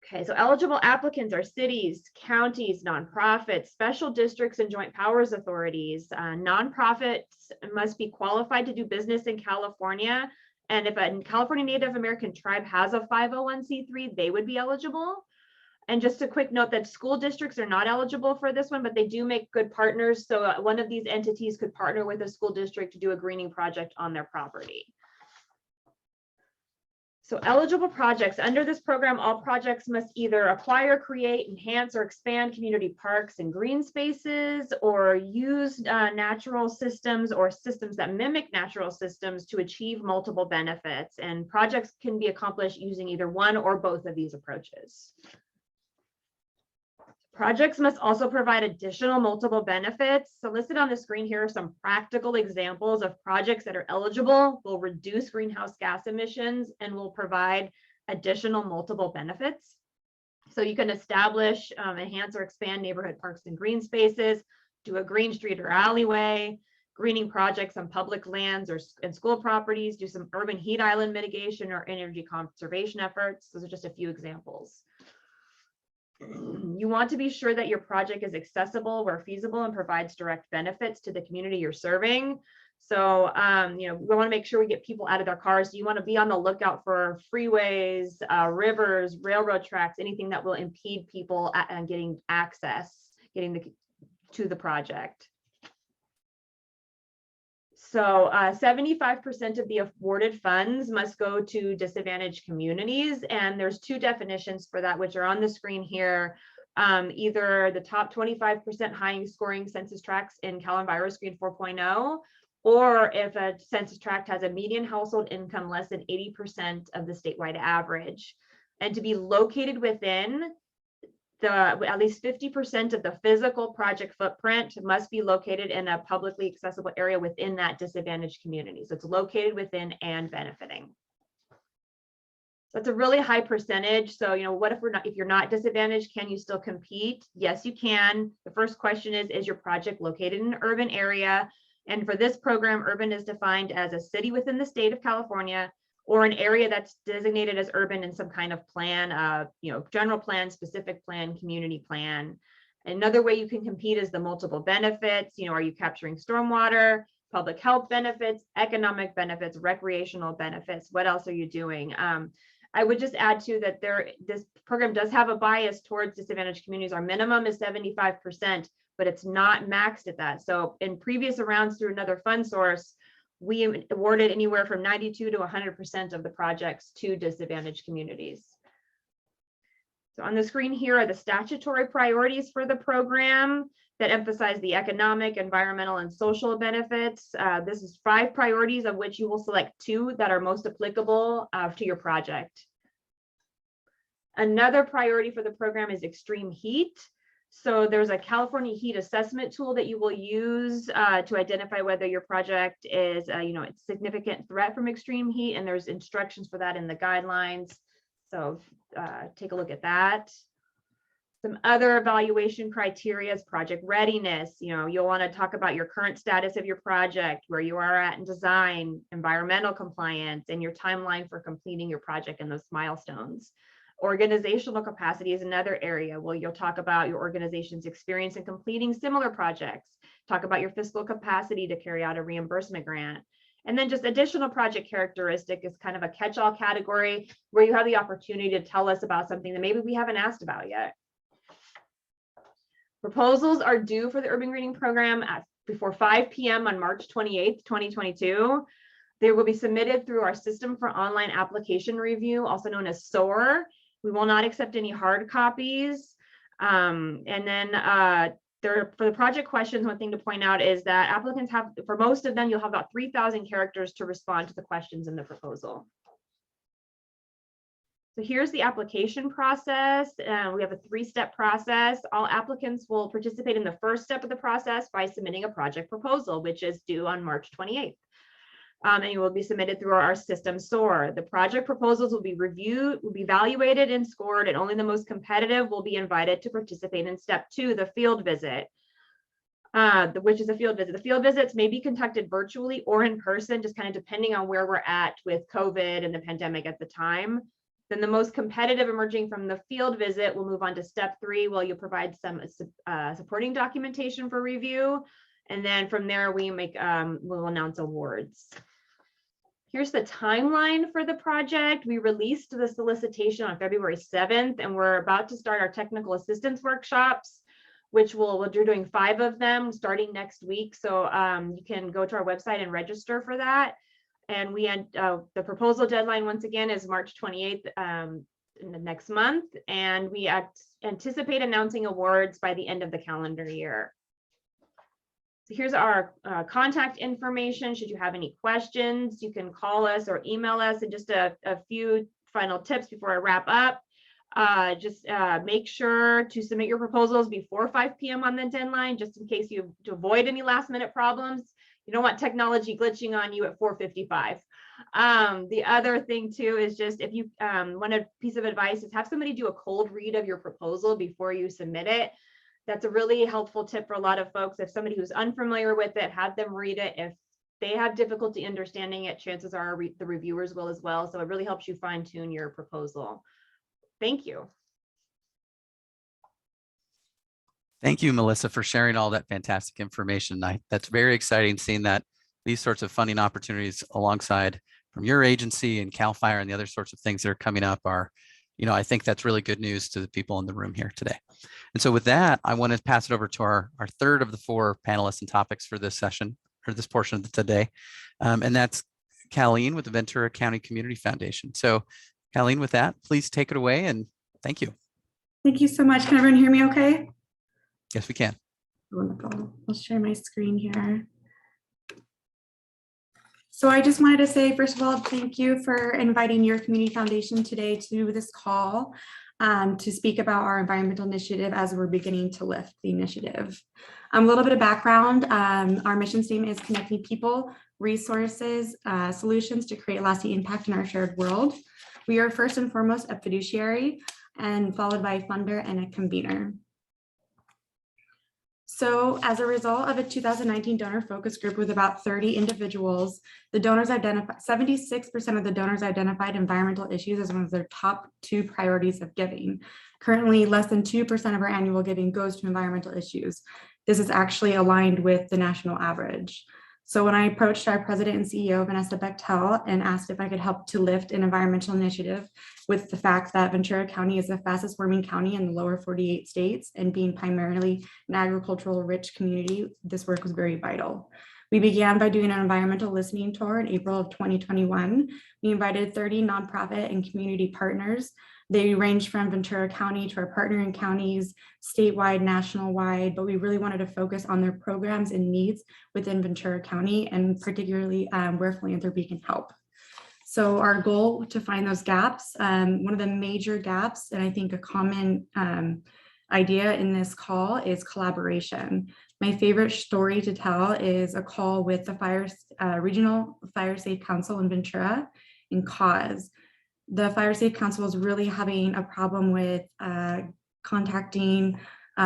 Okay, so eligible applicants are cities, counties, nonprofits, special districts, and joint powers authorities. Nonprofits must be qualified to do business in California. And if a California Native American tribe has a 501c3, they would be eligible. And just a quick note that school districts are not eligible for this one, but they do make good partners. So one of these entities could partner with a school district to do a greening project on their property. So eligible projects under this program, all projects must either acquire, create, enhance, or expand community parks and green spaces, or use natural systems or systems that mimic natural systems to achieve multiple benefits. And projects can be accomplished using either one or both of these approaches. Projects must also provide additional multiple benefits. So listed on the screen here are some practical examples of projects that are eligible, will reduce greenhouse gas emissions, and will provide additional multiple benefits. So you can establish, enhance, or expand neighborhood parks and green spaces, do a green street or alleyway, greening projects on public lands and school properties, do some urban heat island mitigation or energy conservation efforts. Those are just a few examples. You want to be sure that your project is accessible where feasible and provides direct benefits to the community you're serving. So, we want to make sure we get people out of their cars. So you want to be on the lookout for freeways, rivers, railroad tracks, anything that will impede people getting to the project. So 75% of the awarded funds must go to disadvantaged communities. And there's two definitions for that, which are on the screen here. Either the top 25% high scoring census tracts in CalEnvirus Green 4.0, or if a census tract has a median household income less than 80% of the statewide average. And to be located within at least 50% of the physical project footprint must be located in a publicly accessible area within that disadvantaged community. So it's located within and benefiting. So it's a really high percentage. So, what if you're not disadvantaged, can you still compete? Yes, you can. The first question is your project located in an urban area? And for this program, urban is defined as a city within the state of California or an area that's designated as urban in some kind of plan, general plan, specific plan, community plan. Another way you can compete is the multiple benefits. Are you capturing stormwater, public health benefits, economic benefits, recreational benefits? What else are you doing? I would just add too that this program does have a bias towards disadvantaged communities. Our minimum is 75%, but it's not maxed at that. So in previous rounds through another fund source, we awarded anywhere from 92 to 100% of the projects to disadvantaged communities. So on the screen here are the statutory priorities for the program that emphasize the economic, environmental, and social benefits. This is 5 priorities, of which you will select 2 that are most applicable to your project. Another priority for the program is extreme heat. So there's a California heat assessment tool that you will use to identify whether your project is, a significant threat from extreme heat, and there's instructions for that in the guidelines. So take a look at that. Some other evaluation criteria is project readiness. You'll want to talk about your current status of your project, where you are at in design, environmental compliance, and your timeline for completing your project and those milestones. Organizational capacity is another area where you'll talk about your organization's experience in completing similar projects, talk about your fiscal capacity to carry out a reimbursement grant. And then just additional project characteristic is kind of a catch-all category where you have the opportunity to tell us about something that maybe we haven't asked about yet. Proposals are due for the urban greening program before 5 p.m. on March 28th, 2022. They will be submitted through our System for Online Application Review, also known as SOAR. We will not accept any hard copies. And then for the project questions, one thing to point out is that applicants have, for most of them, you'll have about 3,000 characters to respond to the questions in the proposal. So here's the application process. We have a 3-step process. All applicants will participate in the first step of the process by submitting a project proposal, which is due on March 28th. And it will be submitted through our system SOAR. The project proposals will be reviewed, will be evaluated and scored, and only the most competitive will be invited to participate in step 2, the field visit, which is a field visit. The field visits may be conducted virtually or in person, just kind of depending on where we're at with COVID and the pandemic at the time. Then the most competitive emerging from the field visit will move on to step 3, where you'll provide some supporting documentation for review. And then from there, we'll announce awards. Here's the timeline for the project. We released the solicitation on February 7th, and we're about to start our technical assistance workshops, which we're doing 5 of them starting next week. So you can go to our website and register for that. And the proposal deadline, once again, is March 28th in the next month. And we anticipate announcing awards by the end of the calendar year. So here's our contact information. Should you have any questions, you can call us or email us. And just a few final tips before I wrap up. Just make sure to submit your proposals before 5 p.m. on the deadline, just in case to avoid any last minute problems. You don't want technology glitching on you at 4:55. The other thing too is just if you want a piece of advice is have somebody do a cold read of your proposal before you submit it. That's a really helpful tip for a lot of folks. If somebody who's unfamiliar with it, have them read it. If they have difficulty understanding it, chances are the reviewers will as well. So it really helps you fine tune your proposal. Thank you. Thank you, Melissa, for sharing all that fantastic information. That's very exciting seeing that these sorts of funding opportunities alongside from your agency and CAL FIRE and the other sorts of things that are coming up are, I think that's really good news to the people in the room here today. And so with that, I want to pass it over to our third of the 4 panelists and topics for this session, or this portion of today. And that's Colleen with the Ventura County Community Foundation. So Colleen, with that, please take it away and thank you. Thank you so much. Can everyone hear me okay? Yes, we can. Wonderful. I'll share my screen here. So I just wanted to say, first of all, thank you for inviting your community foundation today to this call to speak about our environmental initiative as we're beginning to lift the initiative. A little bit of background, our mission statement is connecting people, resources, solutions to create lasting impact in our shared world. We are first and foremost a fiduciary and followed by a funder and a convener. So as a result of a 2019 donor focus group with about 30 individuals, the donors identified, 76% of the donors identified environmental issues as one of their top 2 priorities of giving. Currently, less than 2% of our annual giving goes to environmental issues. This is actually aligned with the national average. So when I approached our president and CEO, Vanessa Bechtel, and asked if I could help to lift an environmental initiative with the fact that Ventura County is the fastest warming county in the lower 48 states and being primarily an agricultural rich community, this work was very vital. We began by doing an environmental listening tour in April of 2021. We invited 30 nonprofit and community partners. They ranged from Ventura County to our partnering counties, statewide, national-wide, but we really wanted to focus on their programs and needs within Ventura County and particularly where philanthropy can help. So our goal to find those gaps, one of the major gaps, and I think a common idea in this call is collaboration. My favorite story to tell is a call with the Regional Fire Safe Council in Ventura in CAUSE. The Fire Safe Council is really having a problem with contacting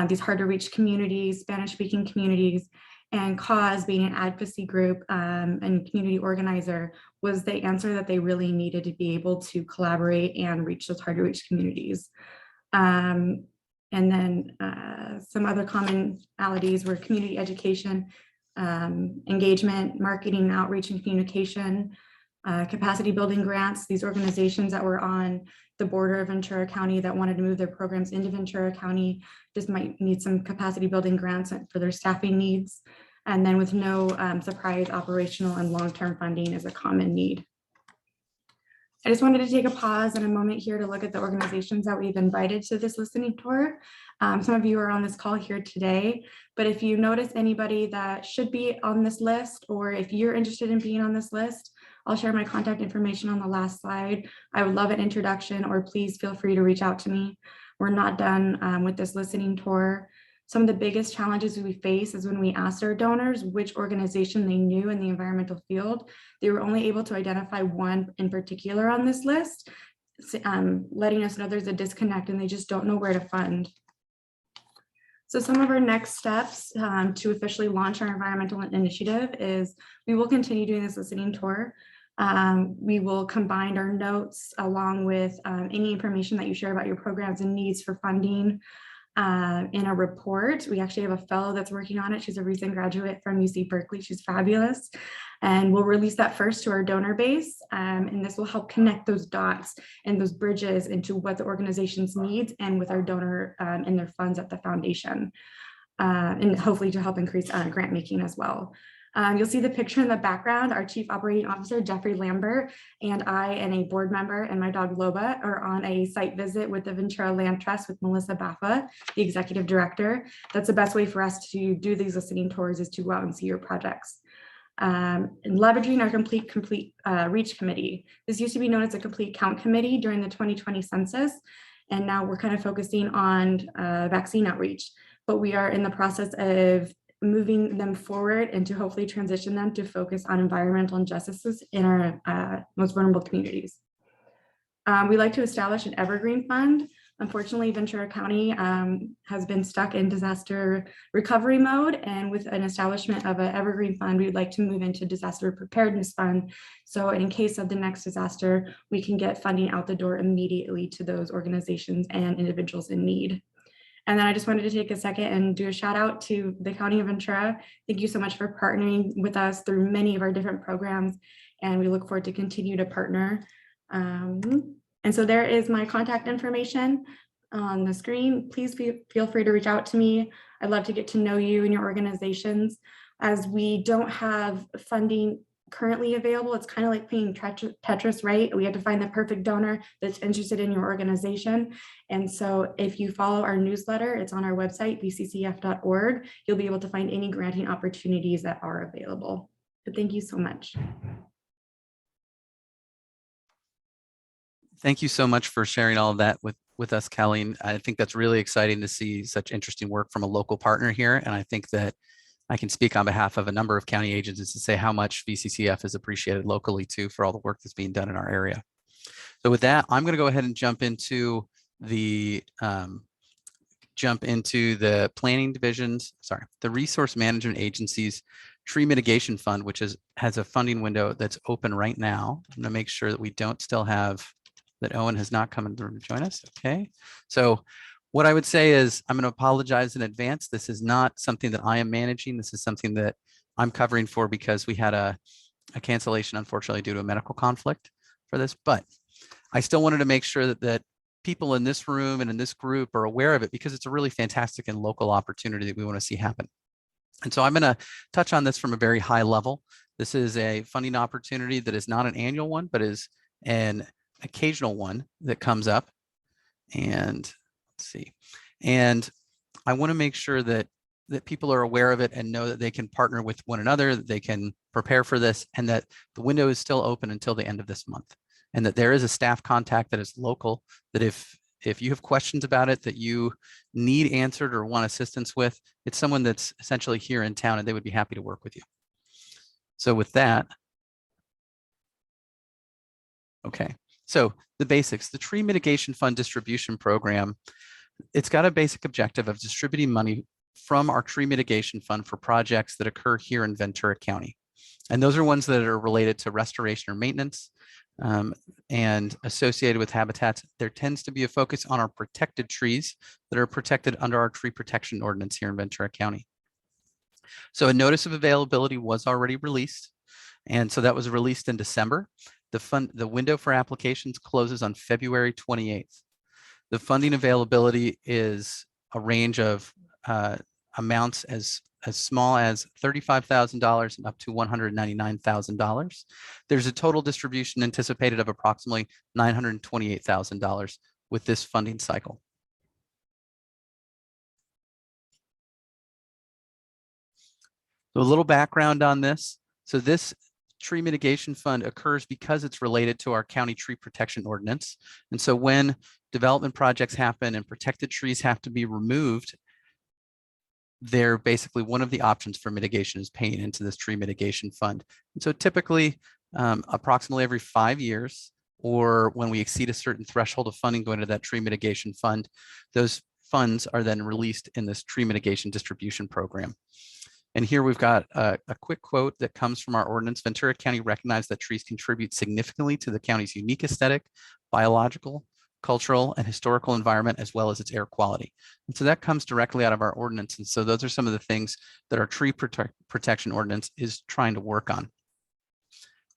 these hard to reach communities, Spanish speaking communities, and CAUSE being an advocacy group and community organizer was the answer that they really needed to be able to collaborate and reach those hard to reach communities. And then some other commonalities were community education, engagement, marketing, outreach, and communication, capacity building grants. These organizations that were on the border of Ventura County that wanted to move their programs into Ventura County just might need some capacity building grants for their staffing needs. And then with no surprise, operational and long-term funding is a common need. I just wanted to take a pause and a moment here to look at the organizations that we've invited to this listening tour. Some of you are on this call here today, but if you notice anybody that should be on this list, or if you're interested in being on this list, I'll share my contact information on the last slide. I would love an introduction, or please feel free to reach out to me. We're not done with this listening tour. Some of the biggest challenges we face is when we asked our donors which organization they knew in the environmental field, they were only able to identify one in particular on this list, letting us know there's a disconnect and they just don't know where to fund. So some of our next steps to officially launch our environmental initiative is we will continue doing this listening tour. We will combine our notes along with any information that you share about your programs and needs for funding in a report. We actually have a fellow that's working on it. She's a recent graduate from UC Berkeley. She's fabulous. And we'll release that first to our donor base. And this will help connect those dots and those bridges into what the organization's needs and with our donor and their funds at the foundation. And hopefully to help increase grant making as well. You'll see the picture in the background. Our Chief Operating Officer, Jeffrey Lambert, and I and a board member and my dog Loba are on a site visit with the Ventura Land Trust with Melissa Baffa, the Executive Director. That's the best way for us to do these listening tours, is to go out and see your projects. And leveraging our complete reach committee. This used to be known as a complete count committee during the 2020 census. And now we're kind of focusing on vaccine outreach, but we are in the process of moving them forward and to hopefully transition them to focus on environmental injustices in our most vulnerable communities. We like to establish an evergreen fund. Unfortunately, Ventura County has been stuck in disaster recovery mode, and with an establishment of an evergreen fund, we'd like to move into disaster preparedness fund. So in case of the next disaster, we can get funding out the door immediately to those organizations and individuals in need. And then I just wanted to take a second and do a shout out to the County of Ventura. Thank you so much for partnering with us through many of our different programs, and we look forward to continue to partner. And so there is my contact information on the screen. Please feel free to reach out to me. I'd love to get to know you and your organizations. As we don't have funding currently available, it's kind of like playing Tetris, right? We have to find the perfect donor that's interested in your organization. And so if you follow our newsletter, it's on our website, vccf.org, you'll be able to find any granting opportunities that are available. But thank you so much. Thank you so much for sharing all of that with us, Colleen. I think that's really exciting to see such interesting work from a local partner here. And I think that I can speak on behalf of a number of county agencies to say how much VCCF is appreciated locally too for all the work that's being done in our area. So with that, I'm going to go ahead and jump into the jump into the planning divisions, the resource management agency's tree mitigation fund, which has a funding window that's open right now. I'm gonna make sure that we don't still have, that Owen has not come in the room to join us. Okay, so what I would say is I'm gonna apologize in advance. This is not something that I am managing. This is something that I'm covering for because we had a cancellation, unfortunately, due to a medical conflict for this, but I still wanted to make sure that people in this room and in this group are aware of it because it's a really fantastic and local opportunity that we want to see happen. And so I'm going to touch on this from a very high level. This is a funding opportunity that is not an annual one, but is an occasional one that comes up. And let's see. And I want to make sure that people are aware of it and know that they can partner with one another, that they can prepare for this, and that the window is still open until the end of this month. And that there is a staff contact that is local, that if you have questions about it that you need answered or want assistance with, it's someone that's essentially here in town and they would be happy to work with you. So with that, okay, so the basics, the Tree Mitigation Fund Distribution Program, it's got a basic objective of distributing money from our tree mitigation fund for projects that occur here in Ventura County. And those are ones that are related to restoration or maintenance, and associated with habitats. There tends to be a focus on our protected trees that are protected under our tree protection ordinance here in Ventura County. So a notice of availability was already released. And so that was released in December. The window for applications closes on February 28th. The funding availability is a range of amounts as small as $35,000 and up to $199,000. There's a total distribution anticipated of approximately $928,000 with this funding cycle. So a little background on this. So this tree mitigation fund occurs because it's related to our county tree protection ordinance. And so when development projects happen and protected trees have to be removed, they're basically one of the options for mitigation is paying into this tree mitigation fund. And so typically approximately every 5 years, or when we exceed a certain threshold of funding going to that tree mitigation fund, those funds are then released in this tree mitigation distribution program. And here we've got a quick quote that comes from our ordinance. Ventura County recognized that trees contribute significantly to the county's unique aesthetic, biological, cultural, and historical environment, as well as its air quality. And so that comes directly out of our ordinance. And so those are some of the things that our tree protection ordinance is trying to work on.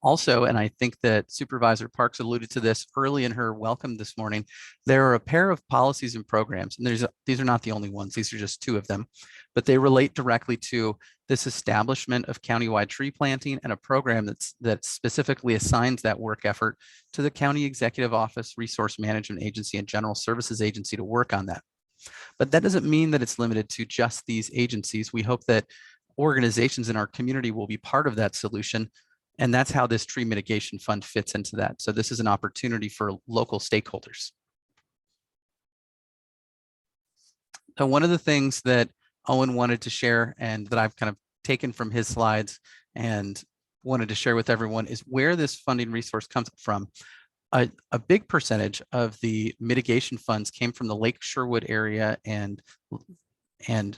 Also, and I think that Supervisor Parks alluded to this early in her welcome this morning, there are a pair of policies and programs, and these are not the only ones, these are just two of them, but they relate directly to this establishment of countywide tree planting and a program that specifically assigns that work effort to the County Executive Office, Resource Management Agency, and General Services Agency to work on that. But that doesn't mean that it's limited to just these agencies. We hope that organizations in our community will be part of that solution. And that's how this tree mitigation fund fits into that. So this is an opportunity for local stakeholders. So one of the things that Owen wanted to share and that I've kind of taken from his slides and wanted to share with everyone is where this funding resource comes from. A big percentage of the mitigation funds came from the Lake Sherwood area and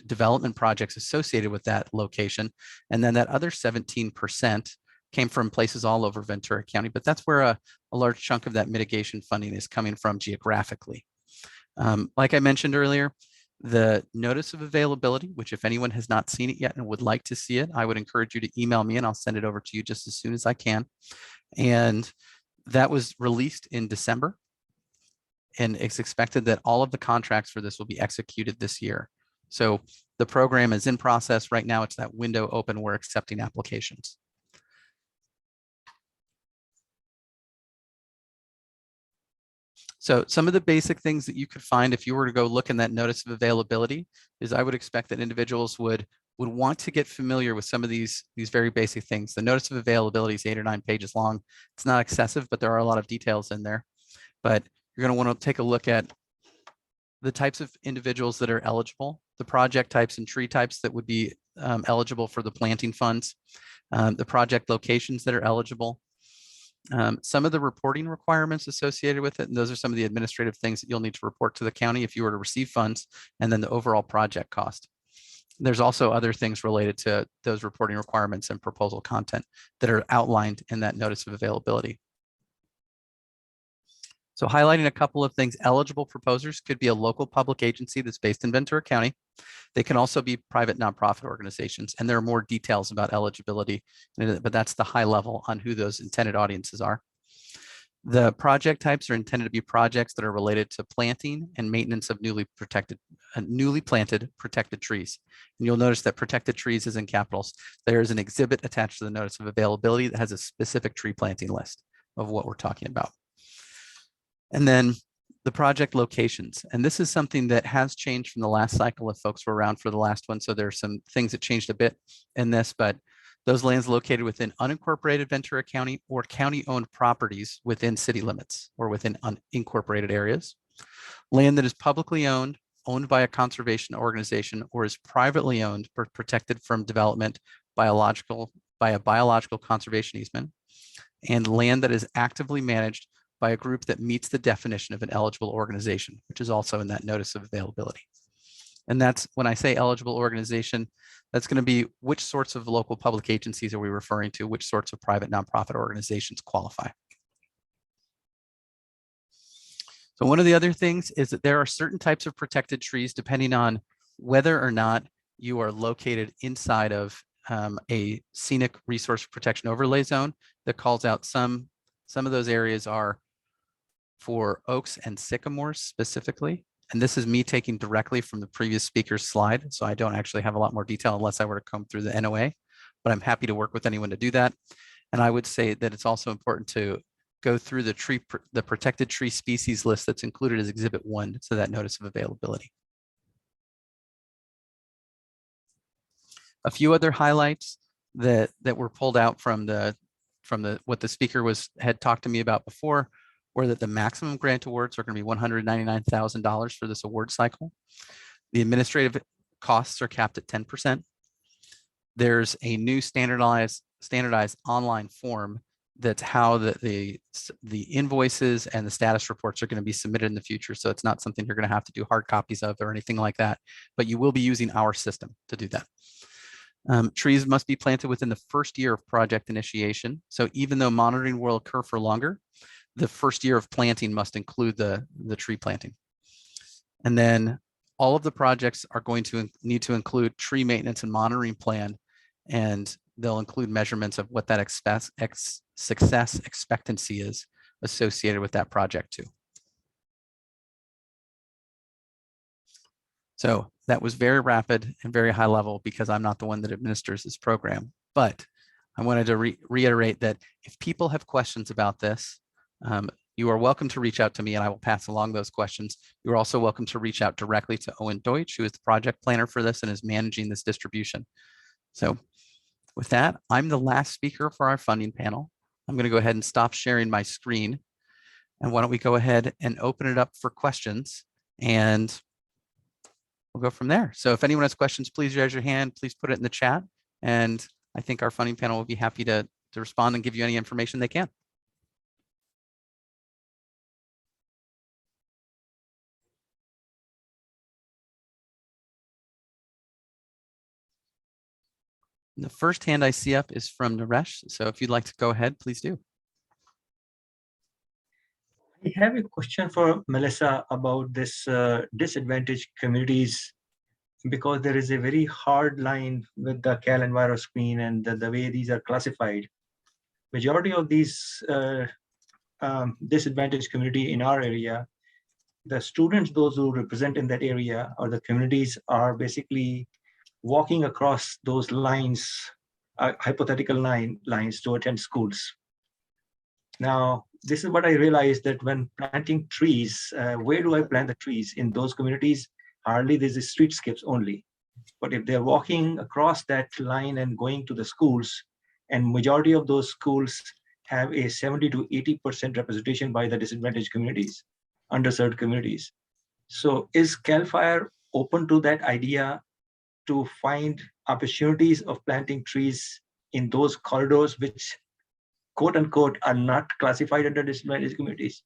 development projects associated with that location. And then that other 17% came from places all over Ventura County, but that's where a large chunk of that mitigation funding is coming from geographically. Like I mentioned earlier, the notice of availability, which if anyone has not seen it yet and would like to see it, I would encourage you to email me and I'll send it over to you just as soon as I can. And that was released in December. And it's expected that all of the contracts for this will be executed this year. So the program is in process right now. It's that window open. We're accepting applications. So some of the basic things that you could find if you were to go look in that notice of availability is I would expect that individuals would want to get familiar with some of these very basic things. The notice of availability is 8 or 9 pages long. It's not excessive, but there are a lot of details in there. But you're going to want to take a look at the types of individuals that are eligible, the project types and tree types that would be eligible for the planting funds, the project locations that are eligible, Some of the reporting requirements associated with it, and those are some of the administrative things that you'll need to report to the county if you were to receive funds, and then the overall project cost. There's also other things related to those reporting requirements and proposal content that are outlined in that notice of availability. So highlighting a couple of things, eligible proposers could be a local public agency that's based in Ventura County. They can also be private nonprofit organizations, and there are more details about eligibility, but that's the high level on who those intended audiences are. The project types are intended to be projects that are related to planting and maintenance of newly planted protected trees. And you'll notice that protected trees is in capitals. There is an exhibit attached to the notice of availability that has a specific tree planting list of what we're talking about. And then the project locations. And this is something that has changed from the last cycle if folks were around for the last one. So there's some things that changed a bit in this, but those lands located within unincorporated Ventura County or county-owned properties within city limits or within unincorporated areas. Land that is publicly owned by a conservation organization, or is privately owned or protected from development by a biological conservation easement. And land that is actively managed by a group that meets the definition of an eligible organization, which is also in that notice of availability. And that's when I say eligible organization, that's going to be which sorts of local public agencies are we referring to, which sorts of private nonprofit organizations qualify. So one of the other things is that there are certain types of protected trees depending on whether or not you are located inside of a scenic resource protection overlay zone that calls out some of those areas are for oaks and sycamores specifically. And this is me taking directly from the previous speaker's slide. So I don't actually have a lot more detail unless I were to come through the NOA, but I'm happy to work with anyone to do that. And I would say that it's also important to go through the protected tree species list that's included as Exhibit 1 to that notice of availability. A few other highlights that were pulled out from what the speaker had talked to me about before, were that the maximum grant awards are going to be $199,000 for this award cycle. The administrative costs are capped at 10%. There's a new standardized online form that's how the invoices and the status reports are going to be submitted in the future. So it's not something you're going to have to do hard copies of or anything like that, but you will be using our system to do that. Trees must be planted within the first year of project initiation. So even though monitoring will occur for longer, the first year of planting must include the tree planting. And then all of the projects are going to need to include tree maintenance and monitoring plan, and they'll include measurements of what that success expectancy is associated with that project too. So that was very rapid and very high level because I'm not the one that administers this program, but I wanted to reiterate that if people have questions about this, you are welcome to reach out to me and I will pass along those questions. You're also welcome to reach out directly to Owen Deutsch, who is the project planner for this and is managing this distribution. So with that, I'm the last speaker for our funding panel. I'm going to go ahead and stop sharing my screen. And why don't we go ahead and open it up for questions, and we'll go from there. So if anyone has questions, please raise your hand, please put it in the chat. And I think our funding panel will be happy to respond and give you any information they can. And the first hand I see up is from Naresh. So if you'd like to go ahead, please do. I have a question for Melissa about this disadvantaged communities, because there is a very hard line with the Cal Enviro screen and the way these are classified. Majority of these disadvantaged community in our area, the students, those who represent in that area or the communities, are basically walking across those lines, hypothetical lines to attend schools. Now, this is what I realized, that when planting trees, where do I plant the trees? In those communities, hardly there's streetscapes only. But if they're walking across that line and going to the schools, and majority of those schools have a 70 to 80% representation by the disadvantaged communities, underserved communities. So is CAL FIRE open to that idea to find opportunities of planting trees in those corridors which quote unquote are not classified under disadvantaged communities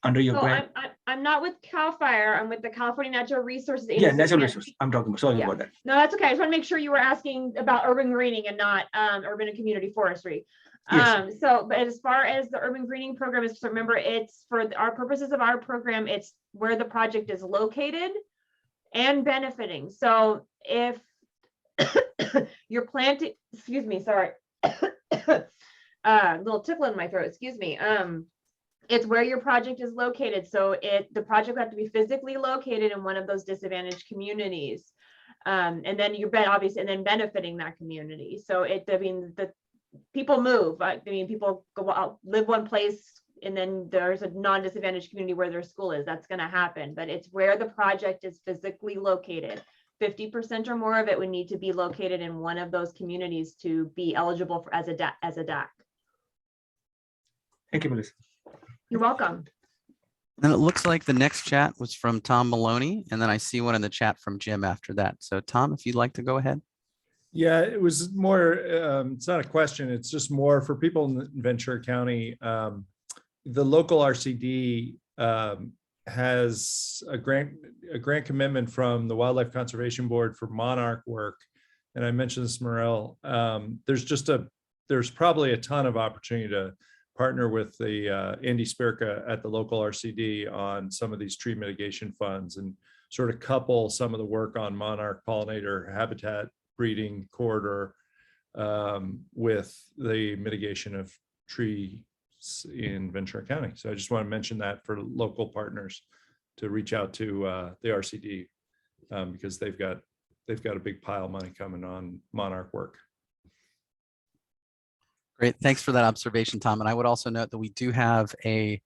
under your So grant? I'm not with CAL FIRE. I'm with the California Natural Resources Agency. Yeah, natural resources. I'm talking about. Sorry Yeah. about that. No, that's okay. I just want to make sure you were asking about urban greening and not urban and community forestry. Yes. So, but as far as the urban greening program is, so remember, it's for our purposes of our program, it's where the project is located and benefiting. So if you're planting, excuse me, sorry, little tickle in my throat, excuse me. It's where your project is located. So the project will have to be physically located in one of those disadvantaged communities. And then you're obviously, and then benefiting that community. So I mean, the people move. I mean, people go out, live one place, and then there's a non-disadvantaged community where their school is. That's going to happen, but it's where the project is physically located. 50% or more of it would need to be located in one of those communities to be eligible for as a DAC. Thank you, Melissa. You're welcome. And it looks like the next chat was from Tom Maloney, and then I see one in the chat from Jim after that. So Tom, if you'd like to go ahead. Yeah, it was more, it's not a question, it's just more for people in Ventura County. The local RCD has a grant commitment from the Wildlife Conservation Board for monarch work. And I mentioned this, Morel, there's probably a ton of opportunity to partner with the Andy Spirka at the local RCD on some of these tree mitigation funds and sort of couple some of the work on monarch pollinator habitat breeding corridor with the mitigation of trees in Ventura County. So I just want to mention that for local partners to reach out to the RCD because they've got a big pile of money coming on monarch work. Great, thanks for that observation, Tom. And I would also note that we do have a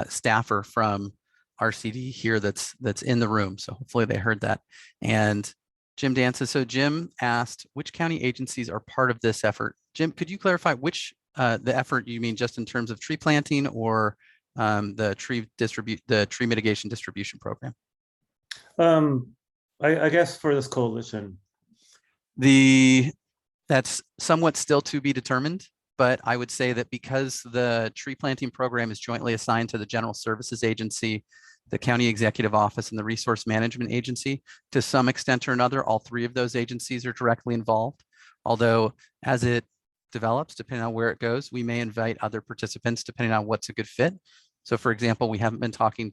staffer from RCD here that's in the room. So hopefully they heard that. And Jim Dances. So Jim asked, which county agencies are part of this effort? Jim, could you clarify which the effort you mean just in terms of tree planting or the tree mitigation distribution program? I guess for this coalition. That's somewhat still to be determined, but I would say that because the tree planting program is jointly assigned to the General Services Agency, the County Executive Office, and the Resource Management Agency, to some extent or another, all three of those agencies are directly involved. Although as it develops, depending on where it goes, we may invite other participants depending on what's a good fit. So for example, we haven't been talking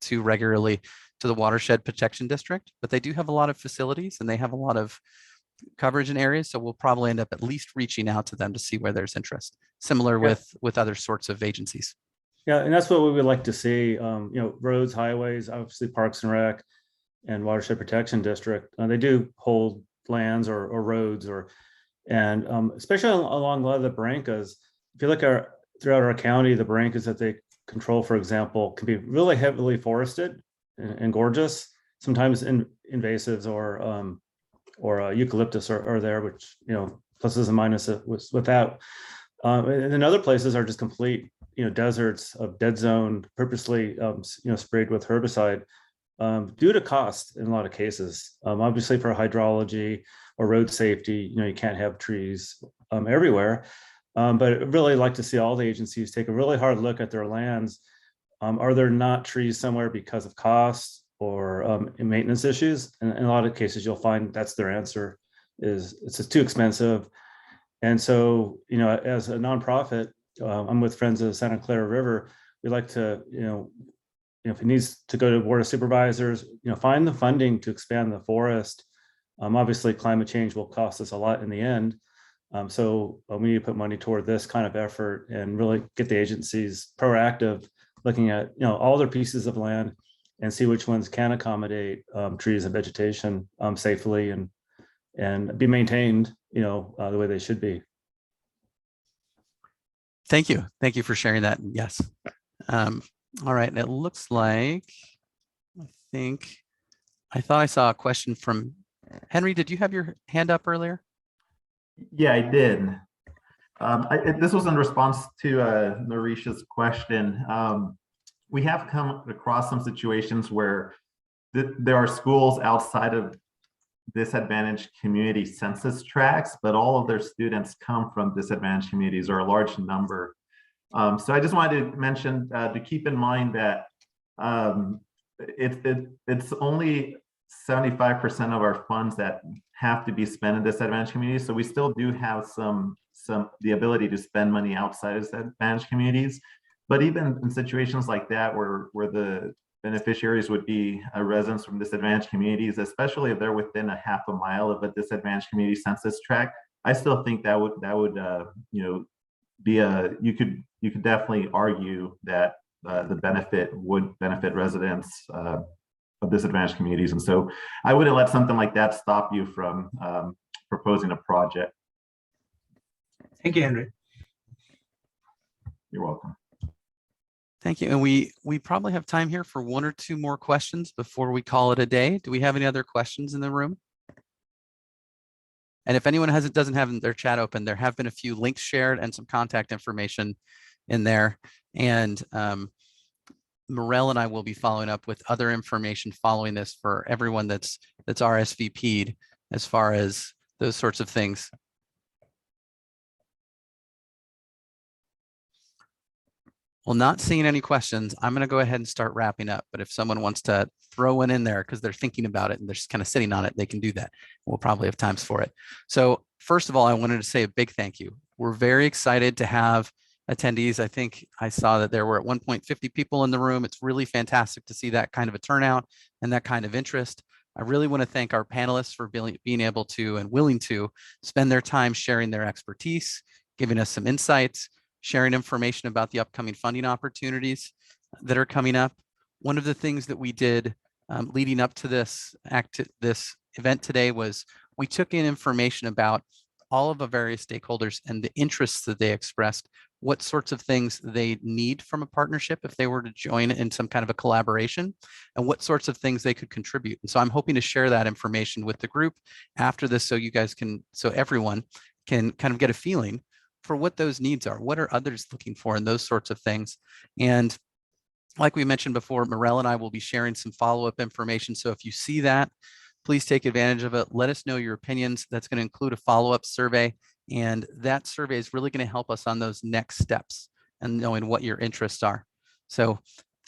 too regularly to the Watershed Protection District, but they do have a lot of facilities and they have a lot of coverage in areas. So we'll probably end up at least reaching out to them to see where there's interest, similar with other sorts of agencies. Yeah, and that's what we would like to see. Roads, highways, obviously Parks and Rec and Watershed Protection District. They do hold lands or roads and especially along a lot of the barrancas. If you look throughout our county, the barrancas that they control, for example, can be really heavily forested and gorgeous. Sometimes invasives or eucalyptus are there, which pluses and minuses with that. And then other places are just complete deserts of dead zone, purposely sprayed with herbicide due to cost in a lot of cases. Obviously for hydrology or road safety, you can't have trees everywhere. But I'd really like to see all the agencies take a really hard look at their lands. Are there not trees somewhere because of cost or maintenance issues? And in a lot of cases, you'll find that's their answer is it's just too expensive. And so, as a nonprofit, I'm with Friends of the Santa Clara River. We like to, if it needs to go to Board of Supervisors, find the funding to expand the forest. Obviously, climate change will cost us a lot in the end. So we need to put money toward this kind of effort and really get the agencies proactive, looking at all their pieces of land and see which ones can accommodate trees and vegetation safely and be maintained, the way they should be. Thank you. Thank you for sharing that. Yes. All right. It looks like, I thought I saw a question from Henry. Did you have your hand up earlier? Yeah, I did. This was in response to Narisha's question. We have come across some situations where there are schools outside of disadvantaged community census tracts, but all of their students come from disadvantaged communities, or a large number. So I just wanted to mention to keep in mind that it's only 75% of our funds that have to be spent in disadvantaged communities. So we still do have the ability to spend money outside of disadvantaged communities. But even in situations like that, where the beneficiaries would be residents from disadvantaged communities, especially if they're within a half a mile of a disadvantaged community census tract, I still think that would you know, be you could definitely argue that the benefit would benefit residents of disadvantaged communities. And so I wouldn't let something like that stop you from proposing a project. Thank you, Henry. You're welcome. Thank you. And we probably have time here for one or two more questions before we call it a day. Do we have any other questions in the room? And if anyone doesn't have their chat open, there have been a few links shared and some contact information in there. And Morel and I will be following up with other information following this for everyone that's RSVP'd as far as those sorts of things. Well, not seeing any questions, I'm going to go ahead and start wrapping up. But if someone wants to throw one in there because they're thinking about it and they're just kind of sitting on it, they can do that. We'll probably have times for it. So first of all, I wanted to say a big thank you. We're very excited to have attendees. I think I saw that there were at one point 50 people in the room. It's really fantastic to see that kind of a turnout and that kind of interest. I really want to thank our panelists for being able to and willing to spend their time sharing their expertise, giving us some insights, sharing information about the upcoming funding opportunities that are coming up. One of the things that we did leading up to this event today was we took in information about all of the various stakeholders and the interests that they expressed, what sorts of things they need from a partnership if they were to join in some kind of a collaboration, and what sorts of things they could contribute. And so I'm hoping to share that information with the group after this so you guys can, so everyone can kind of get a feeling for what those needs are. What are others looking for and those sorts of things. And like we mentioned before, Morel and I will be sharing some follow-up information. So if you see that, please take advantage of it. Let us know your opinions. That's going to include a follow-up survey. And that survey is really going to help us on those next steps and knowing what your interests are. So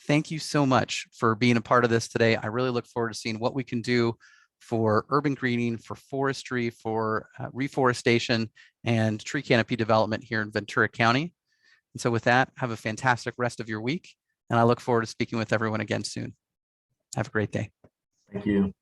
thank you so much for being a part of this today. I really look forward to seeing what we can do for urban greening, for forestry, for reforestation, and tree canopy development here in Ventura County. And so with that, have a fantastic rest of your week. And I look forward to speaking with everyone again soon. Have a great day. Thank you.